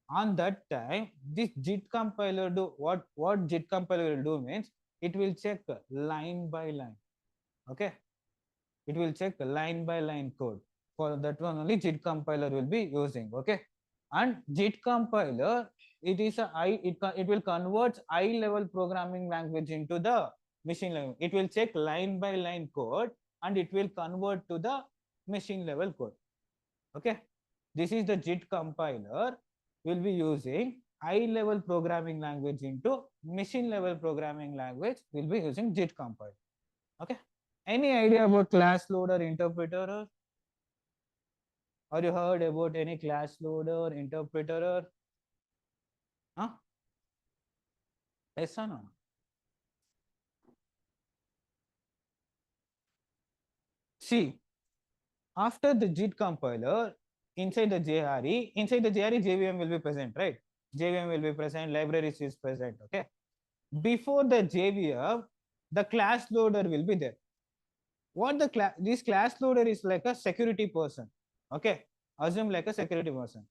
On that time, this JIT compiler do what JIT compiler will do means it will check line by line. Okay, it will check line by line code. For that one only JIT compiler will be using. Okay, and JIT compiler it is a it will convert high level programming language into the machine level. It will check line by line code and it will convert to the machine level code. Okay, this is the JIT compiler. Will be using high level programming language into machine level programming language. Will be using JIT compiler. Okay. Any idea about class loader interpreter? Or you heard about any class loader interpreter? Huh? Yes or no? See, after the JIT compiler, inside the JRE, JVM will be present, right? JVM will be present, libraries is present, okay? Before the JVM, the class loader will be there. What this class loader is like a security person, okay? Assume like a security person.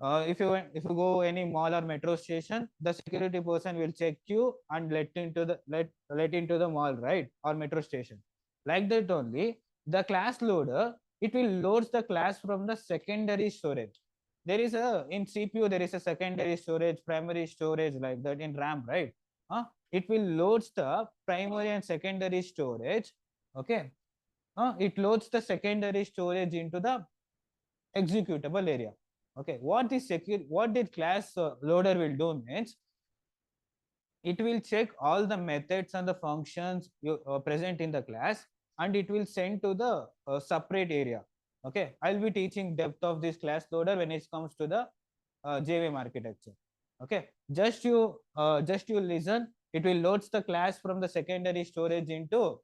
If you go any mall or metro station, the security person will check you and let into the mall, right, or metro station. Like that only, the class loader it will loads the class from the secondary storage. There is a in CPU there is a secondary storage, primary storage like that in RAM, right? It will loads the primary and secondary storage. Okay, it loads the secondary storage into the executable area. Okay, what this class loader will do means it will check all the methods and the functions present in the class and it will send to the separate area. Okay, I'll be teaching depth of this class loader when it comes to the JVM architecture. Okay, just you listen. It will loads the class from the secondary storage into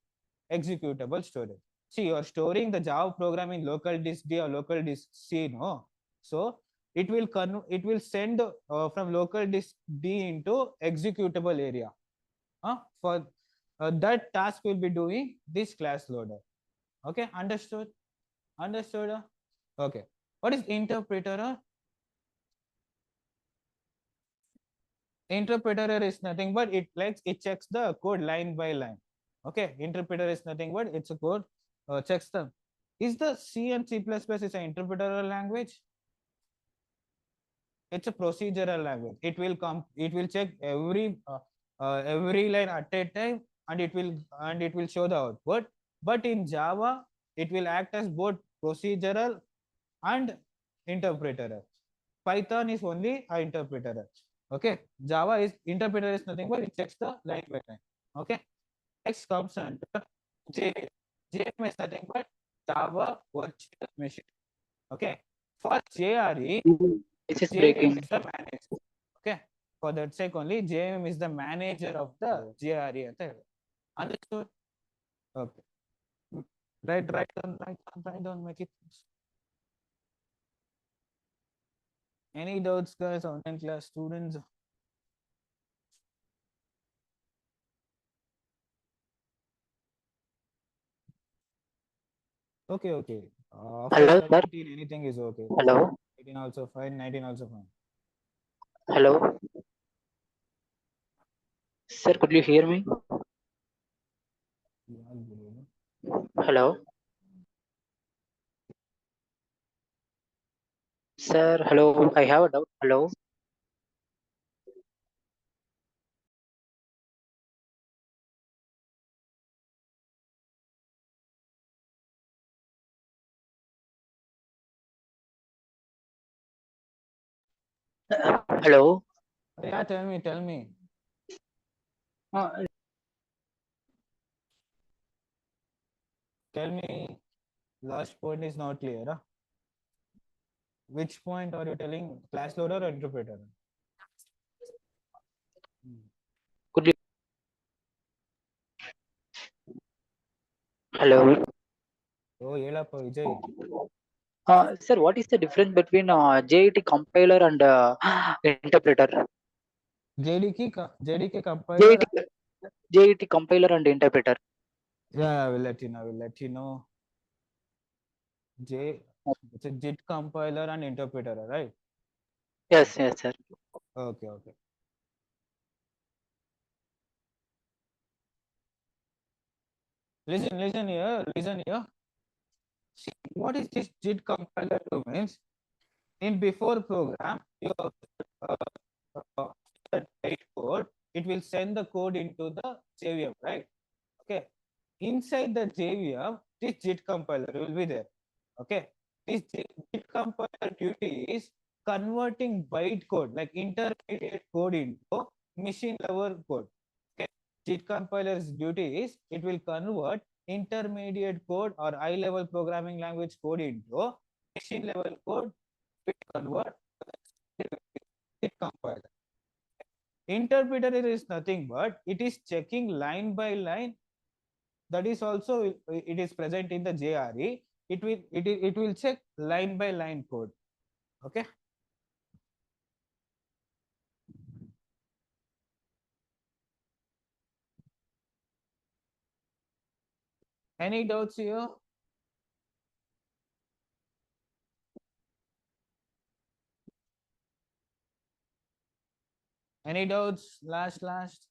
executable storage. See, you're storing the Java program in local disk D or local disk C, no? So it will send from local disk D into executable area. For that task will be doing this class loader. Okay, understood? Understood? Okay. What is interpreter? Interpreter is nothing but it checks the code line by line. Okay, interpreter is nothing but it's a code checks them. Is the C and C++ is an interpreter language? It's a procedural language. It will check every line at a time, and it will show the output. But in Java, it will act as both procedural and interpreter. Python is only an interpreter. Okay, Java is interpreter is nothing but it checks the line by line. Okay, next comes under JVM. JVM is nothing but Java Virtual Machine. Okay, for JRE, This is JVM breaking. is the manager. Okay, for that sake only, JVM is the manager of the JRE. Understood? Okay. Right down, make it. Any doubts, guys? Online class students? Okay, okay. After Hello, sir. 17, anything is okay. Hello. 18 also fine, 19 also fine. Hello. Sir, could you hear me? Hello. Sir, hello. I have a doubt. Hello. Hello. Yeah, tell me. Uh, Tell me, last point is not clear. Huh? Which point are you telling? Class loader or interpreter? could you? Hello. Oh, Yelapa Vijay. Sir, what is the difference between JET compiler and interpreter? JDK JET, compiler. JET compiler and interpreter. Yeah, I will let you know. I will let you know. J, it's a JIT compiler and interpreter, right? Yes, yes, sir. Okay, okay. Listen here, listen here. See, what is this JIT compiler do means? In before program, you uh, uh, write code, it will send the code into the JVM, right? Okay. Inside the JVM, this JIT compiler will be there. Okay. This JIT compiler duty is converting bytecode, like intermediate code into machine level code. Okay. JIT compiler's duty is it will convert intermediate code or high level programming language code into machine level code. It convert JIT compiler. Interpreter is nothing but it is checking line by line. That is also it is present in the JRE. It will check line by line code. Okay. Any doubts here? Any doubts? Last.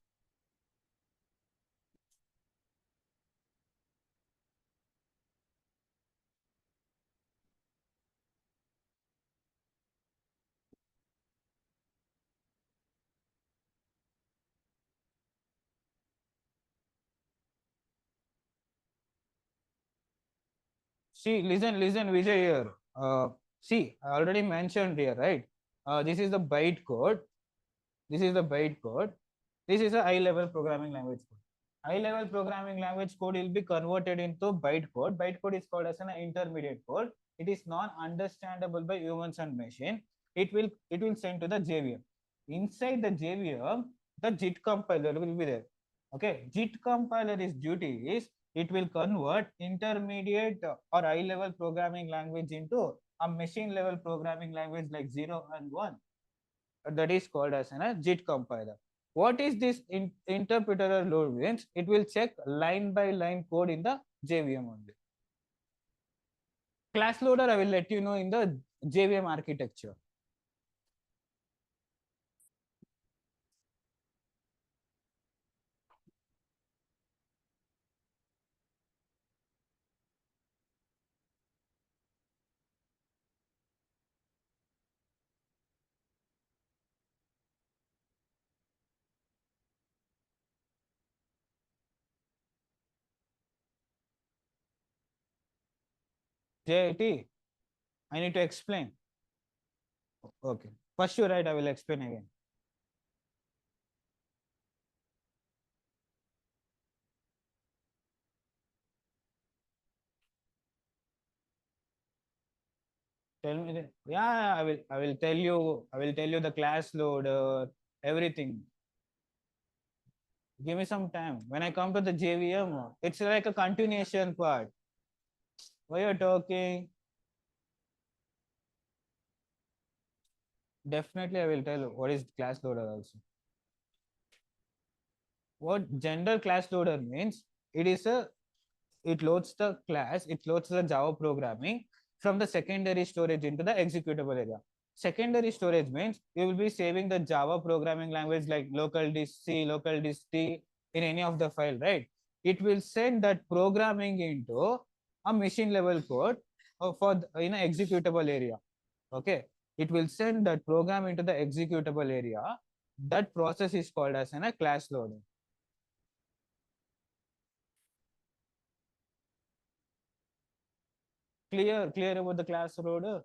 See, listen, Vijay here. See, I already mentioned here, right? This is the byte code. This is the byte code. This is a high level programming language code. High level programming language code will be converted into byte code. Byte code is called as an intermediate code. it is not understandable by humans and machine, it will send to the JVM. Inside the JVM, the JIT compiler will be there. Okay, JIT compiler is duty is it will convert intermediate or high level programming language into a machine level programming language like 0 and 1. That is called as a JIT compiler. What is this interpreter or load means? It will check line by line code in the JVM only. Class loader, I will let you know in the JVM architecture. JIT, I need to explain. Okay. First you write, I will explain again. Tell me yeah, I will tell you the class loader, everything. Give me some time. When I come to the JVM, it's like a continuation part. Why you're talking? Definitely, I will tell you what is class loader also. What gender class loader means? It is a it loads the class, it loads the Java programming from the secondary storage into the executable area. Secondary storage means you will be saving the Java programming language like local disk C, local disk T in any of the file, right? It will send that programming into a machine level code for in an executable area. Okay, it will send that program into the executable area. That process is called as a class loading. Clear about the class loader?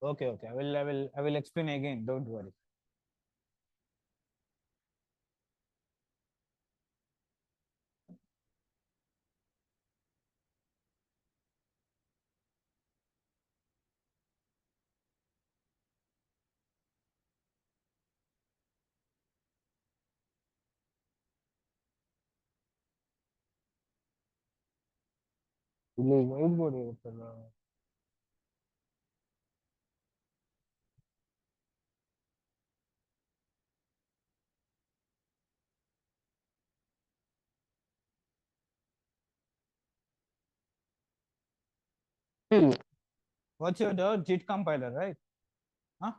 Okay. I will explain again. Don't worry. ಇಲ್ಲಿ white board ಇರುತ್ತಲ್ಲ. What's your the JIT compiler, right? Huh?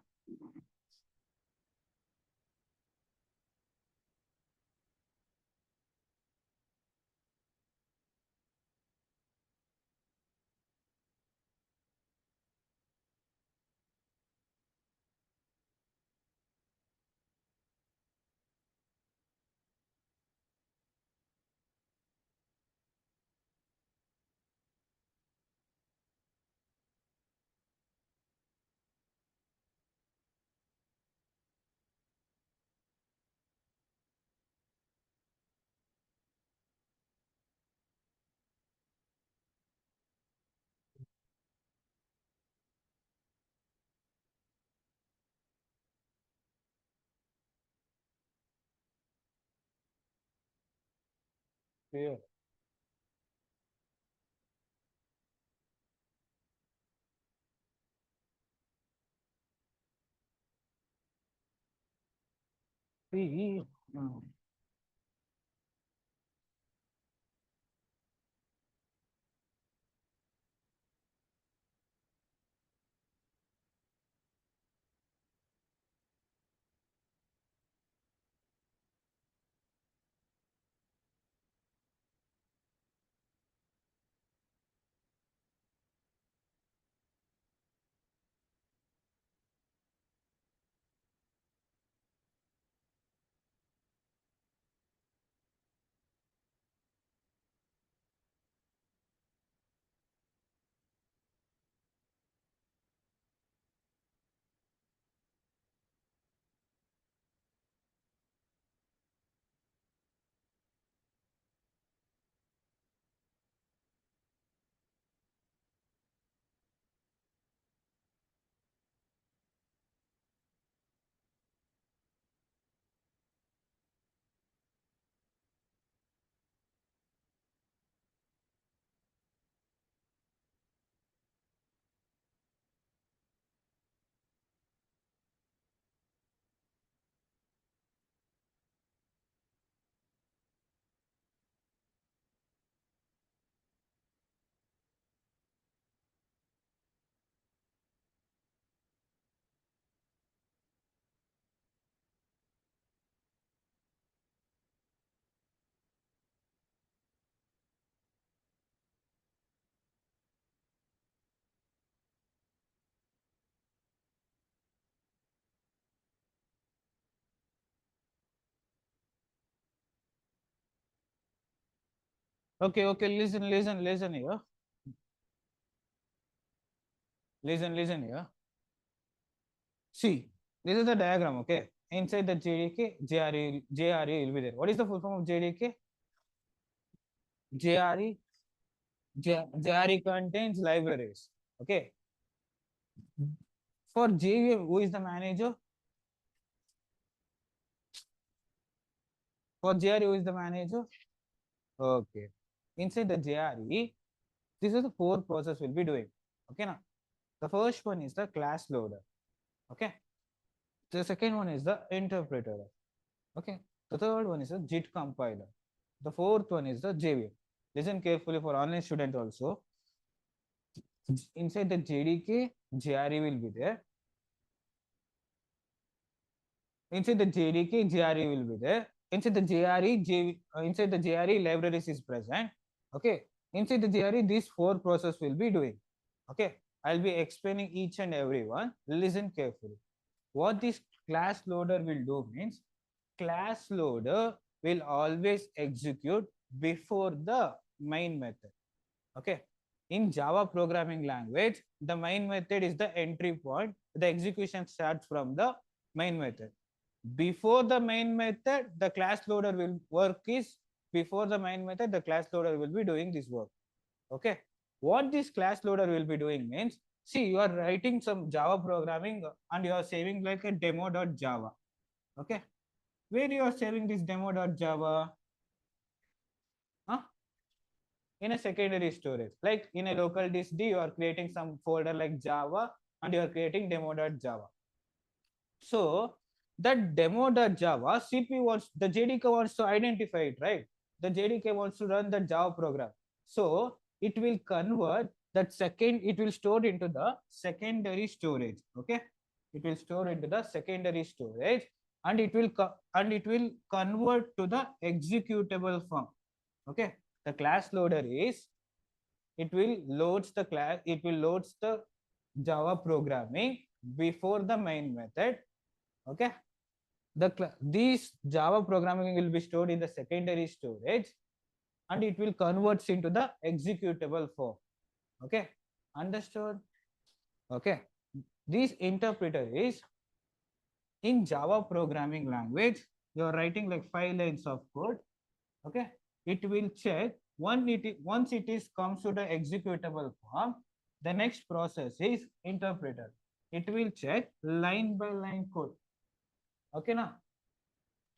Clear. See, Okay, listen here. Listen here. See, this is the diagram, okay? Inside the JDK, JRE will be there. What is the full form of JDK? JRE contains libraries, okay? For JVM, who is the manager? For JRE, who is the manager? Okay. Inside the JRE, this is the four process we'll be doing. Okay, now the first one is the class loader. Okay. The second one is the interpreter. Okay. The third one is the JIT compiler. The fourth one is the JVM. Listen carefully for online student also. Inside the JDK, JRE will be there. Inside the JDK, JRE will be there. Inside the inside the JRE, libraries is present. Okay. Inside the JRE, these four process will be doing. Okay. I'll be explaining each and every one. Listen carefully. What this class loader will do means, class loader will always execute before the main method. Okay. In Java programming language, the main method is the entry point. The execution starts from the main method. Before the main method, the class loader will work is before the main method, the class loader will be doing this work. Okay. What this class loader will be doing means, see, you are writing some Java programming and you are saving like a demo.java. Okay. Where you are saving this demo.java? Huh? In a secondary storage, like in a local disk D, you are creating some folder like Java and you are creating demo.java. So that demo.java, CPU wants, the JDK wants to identify it, right? The JDK wants to run the Java program. So it will convert that it will store into the secondary storage. Okay. It will store into the secondary storage and it will convert to the executable form. Okay. The class loader is, it will loads the Java programming before the main method. Okay. These Java programming will be stored in the secondary storage and it will converts into the executable form. Okay. Understood? Okay. This interpreter is, in Java programming language, you are writing like 5 lines of code. Okay. It will check once it is comes to the executable form, the next process is interpreter. It will check line by line code. Okay na?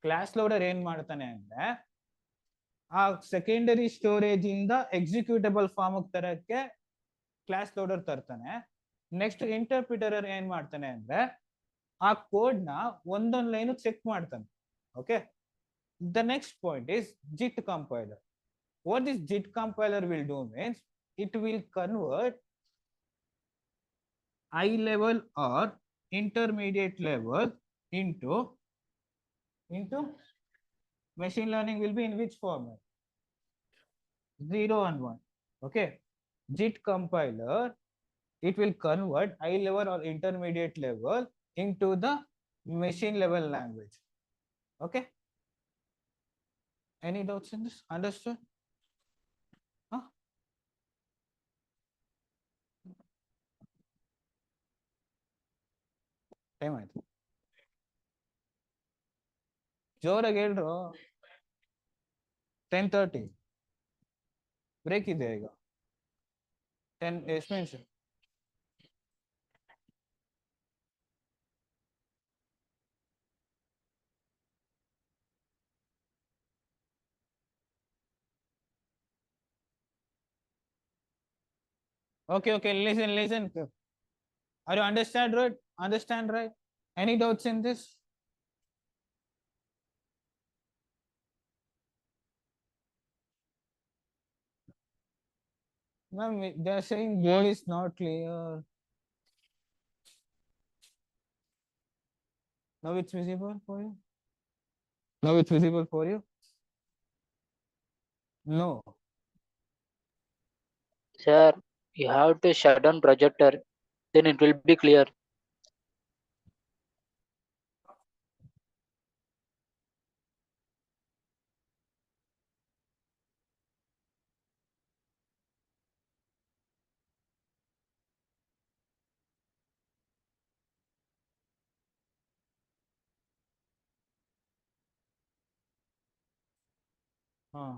Class loader ಏನ್ ಮಾಡ್ತಾನೆ ಅಂದ್ರೆ, ಆ secondary storage ಇಂದ executable form ತರಕ್ಕೆ class loader ತರ್ತಾನೆ. Next interpreter ಏನ್ ಮಾಡ್ತಾನೆ ಅಂದ್ರೆ, ಆ ಕೋಡ್ ನ ಒಂದೊಂದ್ ಲೈನ್ ಚೆಕ್ ಮಾಡ್ತಾನೆ. Okay. The next point is JIT compiler. What this JIT compiler will do means, it will convert high level or intermediate level into machine learning will be in which format? 0 and 1. Okay. JIT compiler, it will convert high level or intermediate level into the machine level language. Okay. Any doubts in this? Understood? Huh? Time ಆಯ್ತು. ಜೋರಾಗಿ ಹೇಳ್ರು. 10:30 break ಇದೆ ಈಗ. 10 ಎಷ್ಟು ನಿಮಿಷ? Okay, listen. Are you understand right? Any doubts in this? Ma'am, they are saying board is not clear. Now it's visible for you? Now it's visible for you? No. Sir, you have to shut down projector, then it will be clear. Huh.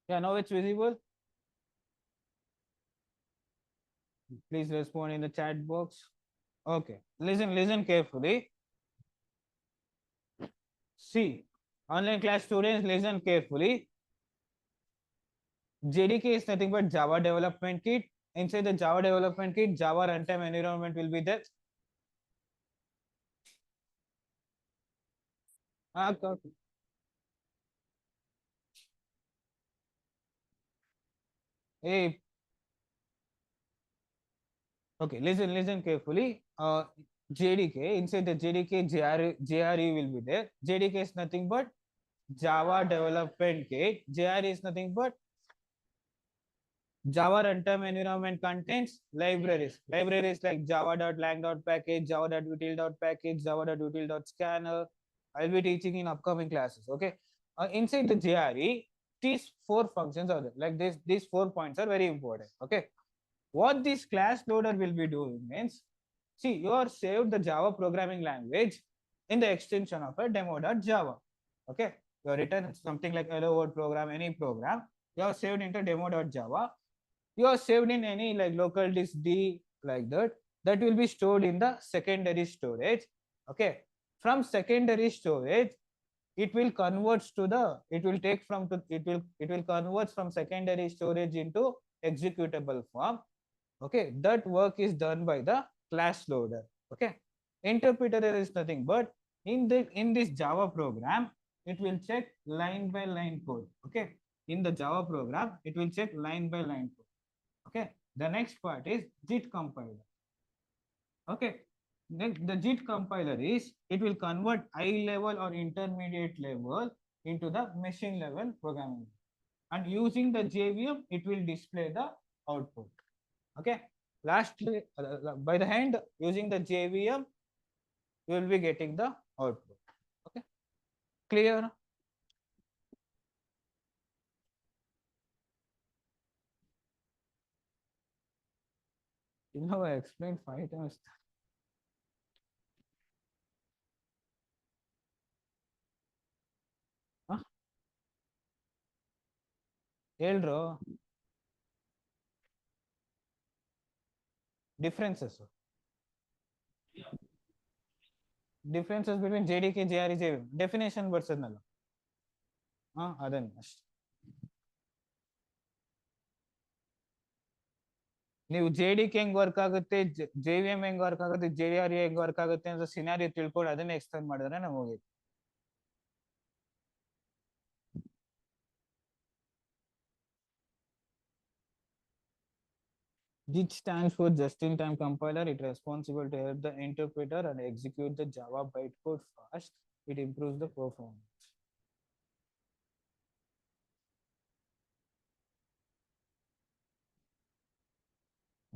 Yeah, now it's visible. Please respond in the chat box. Okay, listen carefully. See, online class students, listen carefully. JDK is nothing but Java development kit. Inside the Java development kit, Java runtime environment will be there. Okay. Hey, okay, listen carefully. JDK, inside the JDK, JRE will be there. JDK is nothing but Java development kit. JRE is nothing but Java runtime environment contains libraries. Libraries like java.lang.package, java.util.package, java.util.scanner. I'll be teaching in upcoming classes. Okay. Inside the JRE, these four functions are there. Like this, these 4 points are very important. Okay. What this class loader will be doing means, see, you are saved the Java programming language in the extension of a demo.java. Okay. You are written something like hello world program, any program. You are saved into demo.java. You are saved in any like local disk D like that will be stored in the secondary storage. Okay, from secondary storage it will converts to the it will take from to it will convert from secondary storage into executable form. Okay, that work is done by the class loader. Okay, interpreter is nothing but in this Java program it will check line by line code. Okay, in the Java program it will check line by line code. Okay, the next part is JIT compiler. Okay, next the JIT compiler is it will convert high level or intermediate level into the machine level programming, and using the JVM it will display the output. Okay, lastly by the end using the JVM you will be getting the output. Okay, clear? You know, I explained 5 times. Huh? ಹೇಳ್ರು differences differences between JDK, JRE, JVM definition ಬರ್ಸದ್ನಲ್ಲ ಅದನ್ನ ಅಷ್ಟೇ. ನೀವು JDK ಹೆಂಗ್ work ಆಗುತ್ತೆ, JVM ಹೆಂಗ್ work ಆಗುತ್ತೆ, JRE ಹೆಂಗ್ work ಆಗುತ್ತೆ ಅಂತ ಸಿನಾರಿಯೋ ತಿಳ್ಕೊಂಡು ಅದನ್ನ ಎಕ್ಸ್ಪ್ಲೈನ್ ಮಾಡಿದ್ರೆ ನಮ್ಗೆ ಹೋಗಿತ್ತು. JIT stands for just-in-time compiler. It is responsible to help the interpreter and execute the Java bytecode fast. It improves the performance.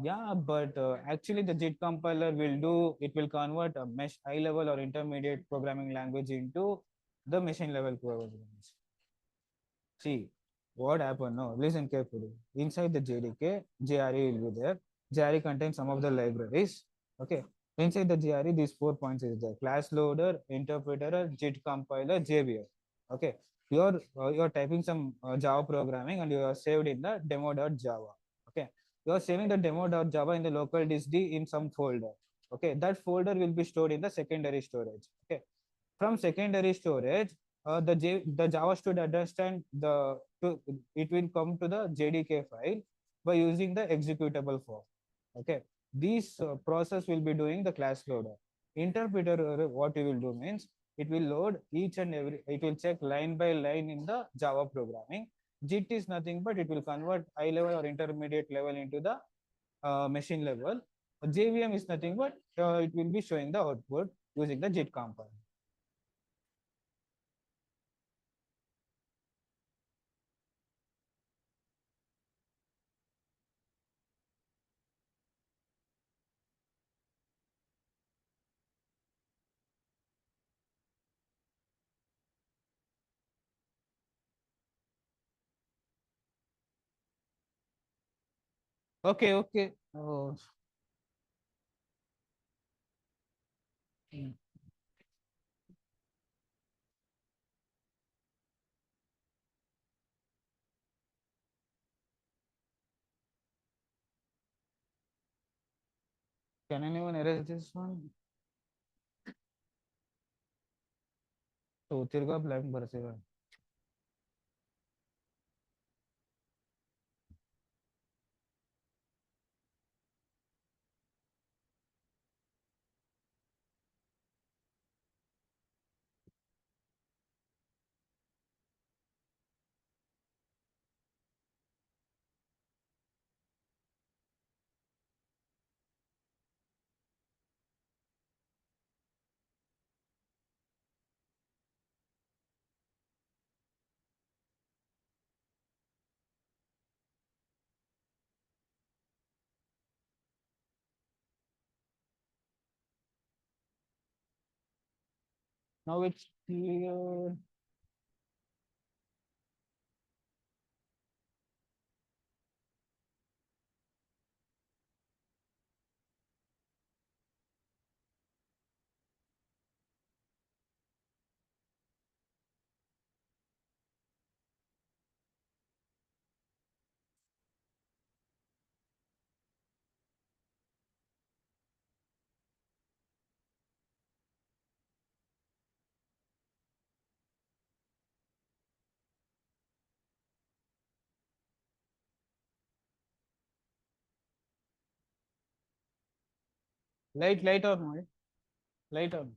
Yeah, but actually the JIT compiler it will convert a mesh high level or intermediate programming language into the machine level programming. See, what happened now? Listen carefully. Inside the JDK, JRE will be there. JRE contains some of the libraries. Okay. Inside the JRE, these 4 points is there: class loader, interpreter, JIT compiler, JVM. Okay. You're typing some Java programming and you are saved in the demo.java. Okay. You are saving the demo.java in the local disk D in some folder. Okay. That folder will be stored in the secondary storage. Okay. From secondary storage, the Java should understand it will come to the JDK file by using the executable form. Okay, this process will be doing the class loader. Interpreter, what it will do means it will load each and every. It will check line by line in the Java programming. JIT is nothing but it will convert high level or intermediate level into the machine level. JVM is nothing but it will be showing the output using the JIT compiler. Okay, okay. Oh. Mm. Can anyone erase this one? तो तेरे को blank बरसेगा. Now it's clear. Light or not? Light or not?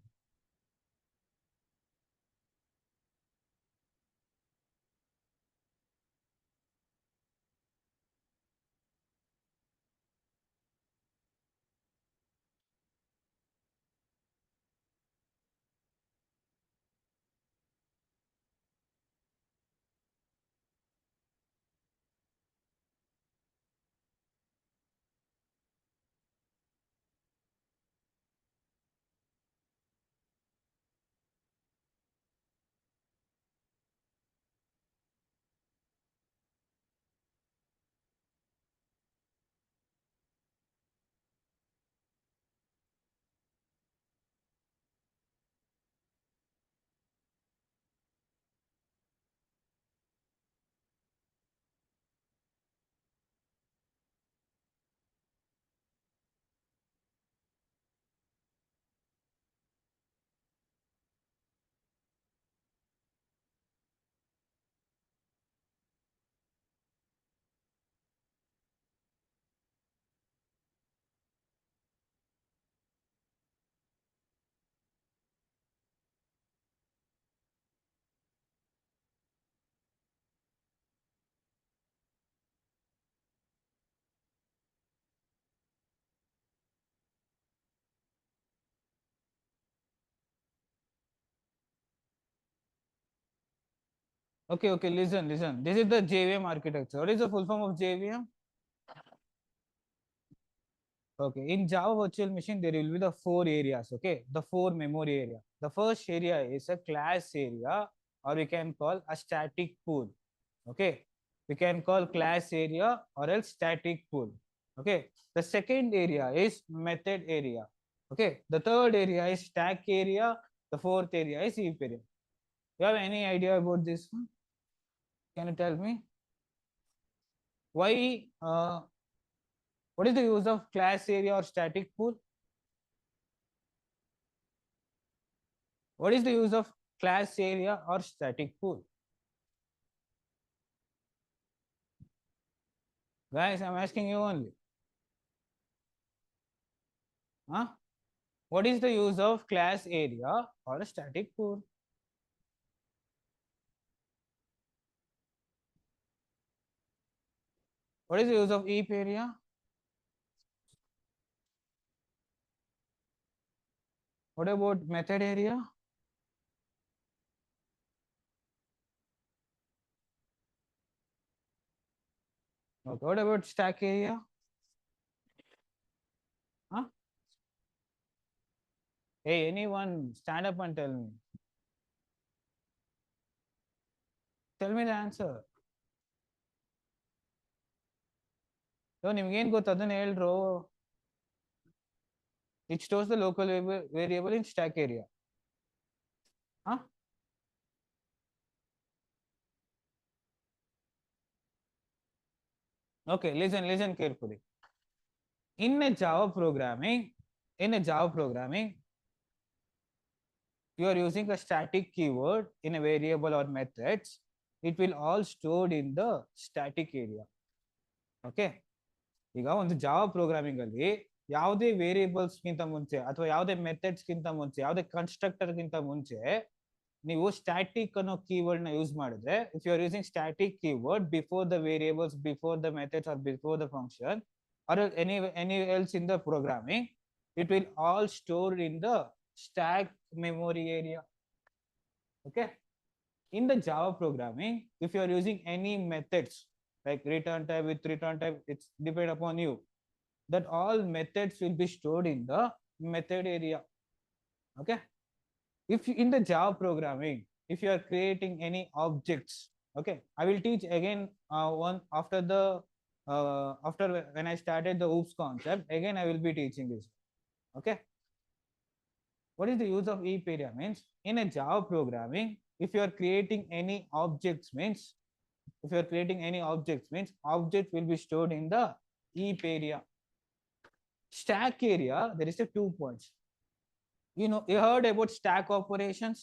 Okay, okay. Listen. This is the JVM architecture. What is the full form of JVM? Okay, in Java Virtual Machine, there will be the four areas. Okay, the four memory area. The first area is a class area, or we can call a static pool. Okay, we can call class area or else static pool. Okay, the second area is method area. Okay, the third area is stack area. The fourth area is heap area. You have any idea about this one? Can you tell me why? What is the use of class area or static pool? What is the use of class area or static pool? Guys, I'm asking you only. Huh? What is the use of class area or a static pool? What is the use of heap area? What about method area? Okay. What about stack area? Huh? Hey, anyone stand up and tell me. Tell me the answer. ನಿಮ್ಗೆ ಏನ್ ಗೊತ್ತು ಅದನ್ನ ಹೇಳ್ರು. It stores the local variable in stack area. Huh? Okay, listen carefully. In a Java programming, you are using a static keyword in a variable or methods. It will all stored in the static area. Okay. ಈಗ ಒಂದು Java programming ಅಲ್ಲಿ ಯಾವುದೇ variables ಗಿಂತ ಮುಂಚೆ ಅಥವಾ ಯಾವುದೇ methods ಗಿಂತ ಮುಂಚೆ ಯಾವುದೇ ಕನ್ಸ್ಟ್ರಕ್ಟರ್ ಗಿಂತ ಮುಂಚೆ ನೀವು ಸ್ಟ್ಯಾಟಿಕ್ ಅನ್ನೋ ಕೀವರ್ಡ್ ನ ಯೂಸ್ ಮಾಡಿದ್ರೆ, if you are using static keyword before the variables, before the methods or before the function or any else in the programming, it will all stored in the stack memory area. Okay. In the Java programming, if you are using any methods like return type with return type, it's depend upon you, that all methods will be stored in the method area. Okay. If in the Java programming, if you are creating any objects, okay, I will teach again one after the after when I started the OOPS concept, again I will be teaching this. Okay. What is the use of heap area means? In a Java programming, if you are creating any objects means, object will be stored in the heap area. Stack area, there is a 2 points. You heard about stack operations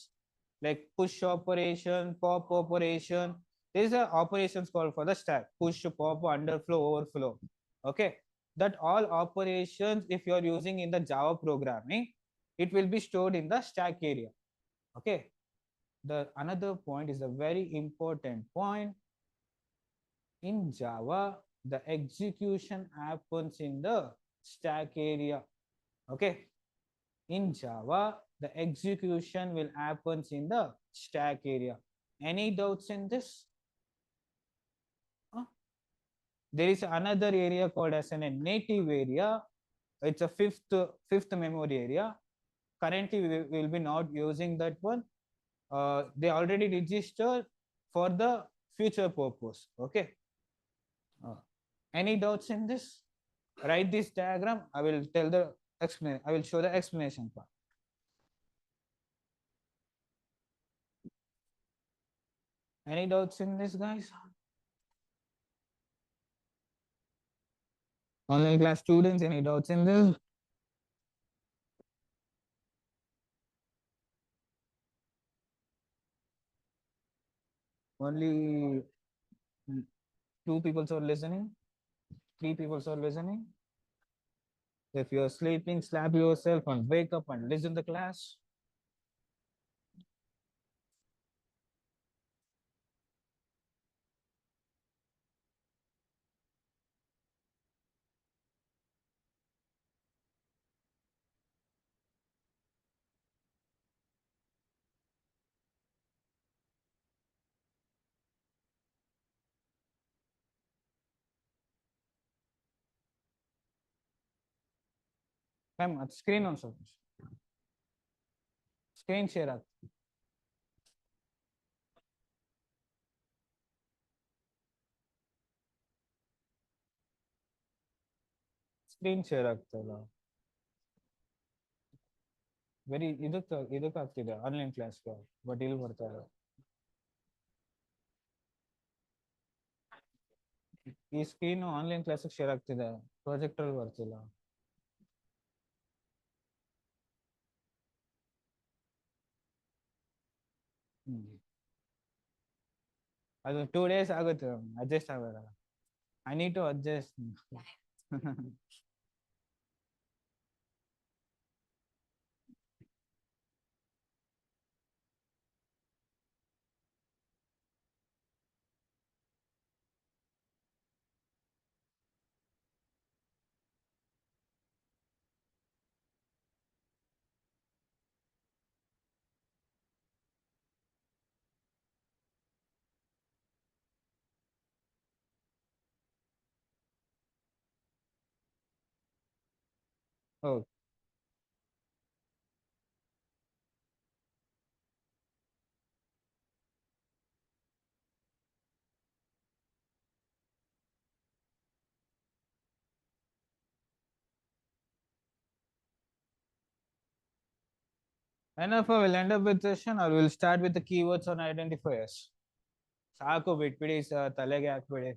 like push operation, pop operation. There is a operations called for the stack: push, pop, underflow, overflow. Okay, that all operations, if you are using in the Java programming, it will be stored in the stack area. Okay, the another point is a very important point. In Java, the execution happens in the stack area. Okay, in Java, the execution will happens in the stack area. Any doubts in this? There is another area called as a native area. It's a fifth memory area. Currently, we will be not using that one. They already registered for the future purpose. Okay. Any doubts in this? Write this diagram. I will tell the explanation. I will show the explanation part. Any doubts in this, guys? Online class students, any doubts in this? Only 2 people are listening. 3 people are listening. If you're sleeping, slap yourself and wake up and listen to the class. Ma'am, screen on sir. Screen share. Screen share ಆಗ್ತಲ್ಲ. Very ಇದಕ್ಕೆ ಆಗ್ತಿದೆ online ಕ್ಲಾಸ್ಗೆ, but ಇಲ್ಲಿ ಬರ್ತಾ ಇಲ್ಲ. ಈ screen online ಕ್ಲಾಸಿಗೆ share ಆಗ್ತಿದೆ, ಪ್ರಾಜೆಕ್ಟರ್ ಬರ್ತಿಲ್ಲ. ಅದು 2 days ಆಗುತ್ತೆ, ಅಡ್ಜಸ್ಟ್ ಆಗಲ್ಲ. I need to adjust. Okay. Enough, we'll end up with session or we'll start with the keywords on identifiers. ಸಾಕು ಬಿಟ್ಬಿಡಿ ಸರ್, ತಲೆಗೆ ಹಾಕ್ಬಿಡಿ.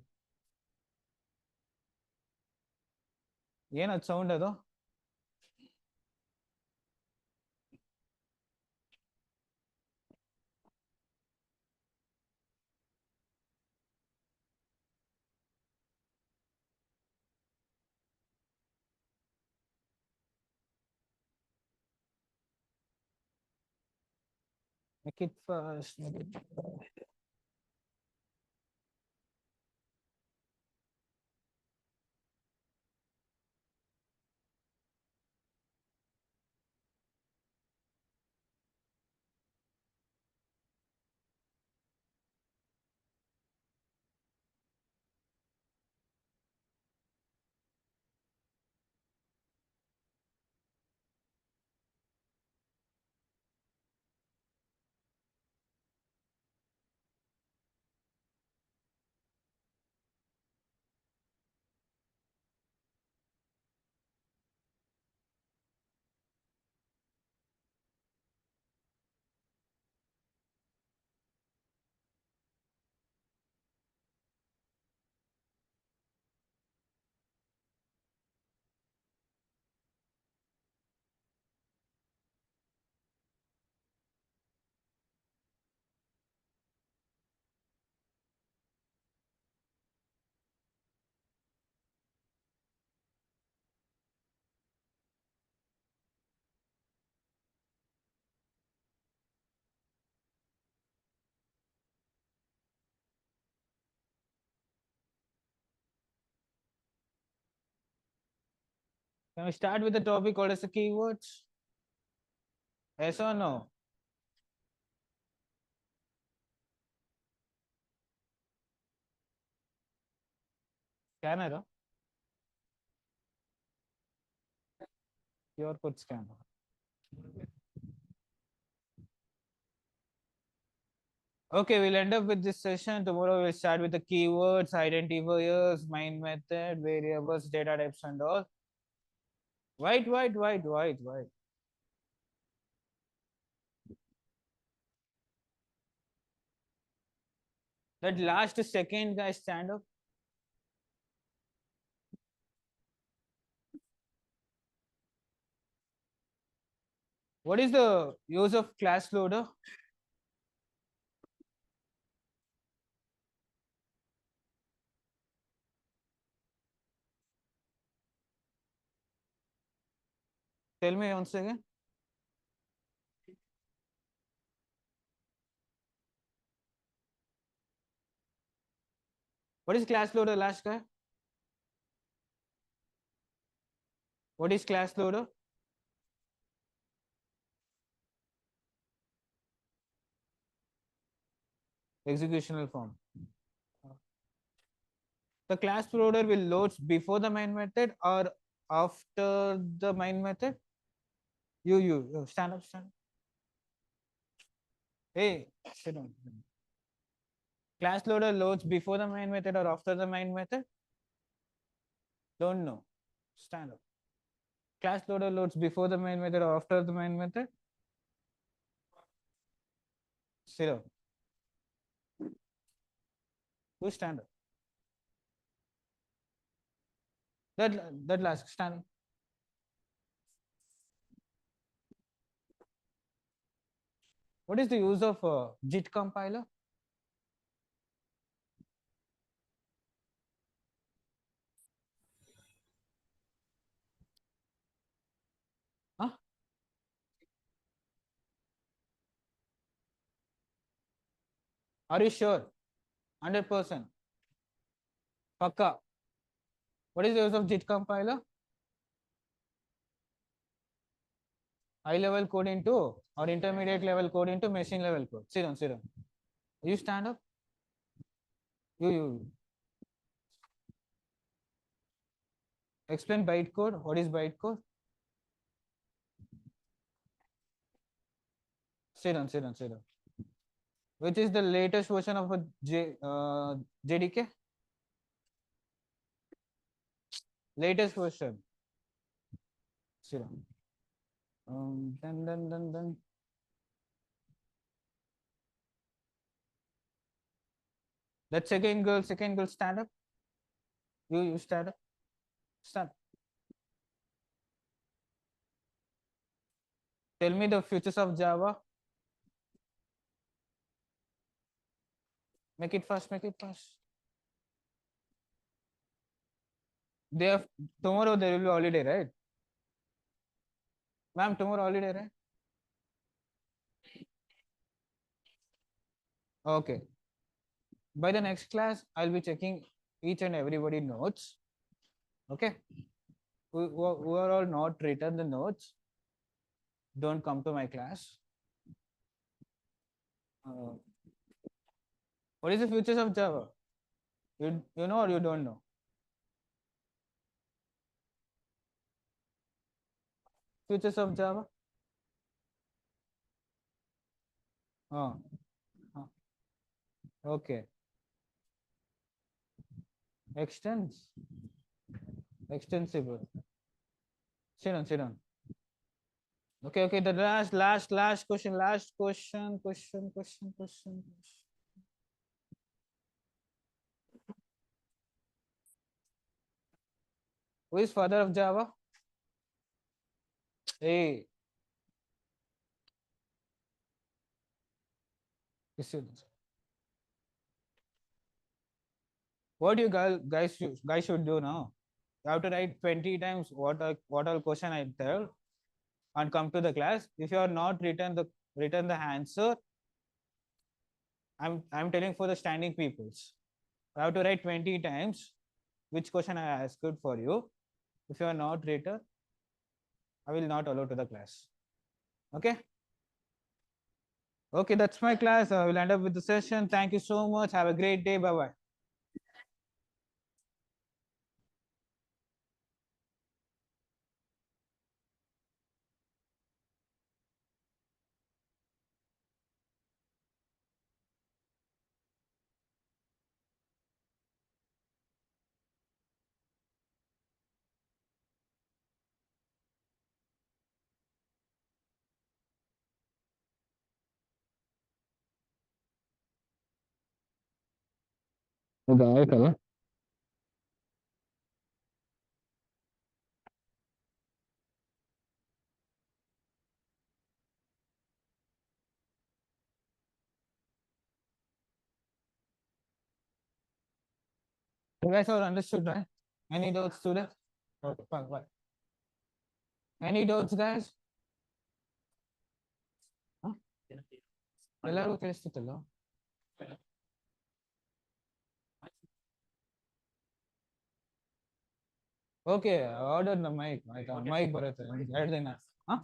ಏನದು ಸೌಂಡ್ ಅದು? Make it fast. Make it fast. Can we start with the topic called as the keywords? Yes or no? Scanner? QR code scanner. Okay, we'll end up with this session. Tomorrow we'll start with the keywords, identifiers, mind method, variables, data types, and all. White. That last second guy stand up. What is the use of class loader? Tell me once again. What is class loader, last guy? What is class loader? Executional form. The class loader will load before the main method or after the main method? You stand up, stand up. Hey, sit down. Class loader loads before the main method or after the main method? Don't know. Stand up. Class loader loads before the main method or after the main method? Sit down. Who stand up? That last stand up. What is the use of JIT compiler? Huh? Are you sure? 100%. Pakka. What is the use of JIT compiler? High level code into or intermediate level code into machine level code. Sit down, sit down. You stand up. You. Explain bytecode. What is bytecode? Sit down, sit down, sit down. Which is the latest version of a JDK? Latest version. Sit down. Then. That second girl, stand up. You stand up. Stand. Tell me the futures of Java. Make it fast. Make it fast. They have tomorrow. There will be holiday, right? Ma'am, tomorrow holiday, right? Okay. By the next class, I'll be checking each and everybody notes. Okay. Who are all not written the notes, don't come to my class. Uh, what is the futures of Java? You know or you don't know? Futures of Java? Oh, oh, okay. Extends. Extensible. Sit down, sit down. Okay, okay. The last question. Last question. Who is father of Java? Hey, what you guys should do now? You have to write 20 times what all question I tell and come to the class. If you are not written the answer, I'm telling for the standing peoples. You have to write 20 times which question I asked for you. If you are not written, I will not allow to the class. Okay? Okay, that's my class. I will end up with the session. Thank you so much. Have a great day. Bye bye. Okay, you guys all understood, right? Any doubts, students? Okay, fine, fine. Any doubts, guys? Huh? ಎಲ್ಲರಿಗೂ ಕೇಳಿಸ್ತಿತ್ತಲ್ಲ? Okay order ನಮ್ಮ mic ಆಯ್ತಾ mic ಬರುತ್ತೆ 2 ದಿನ. ಹಾ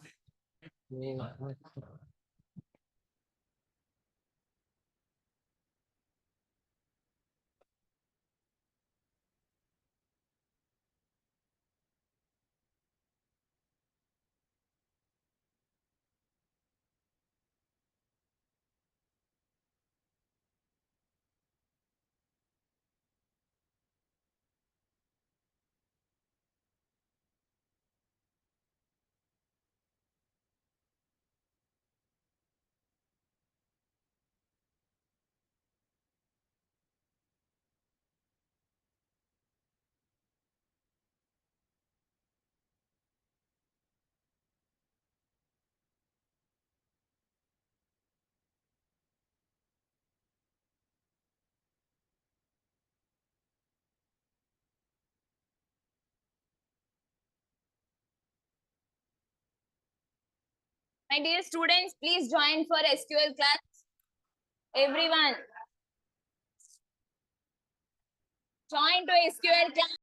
My dear students, please join for SQL class. Everyone, join to SQL class.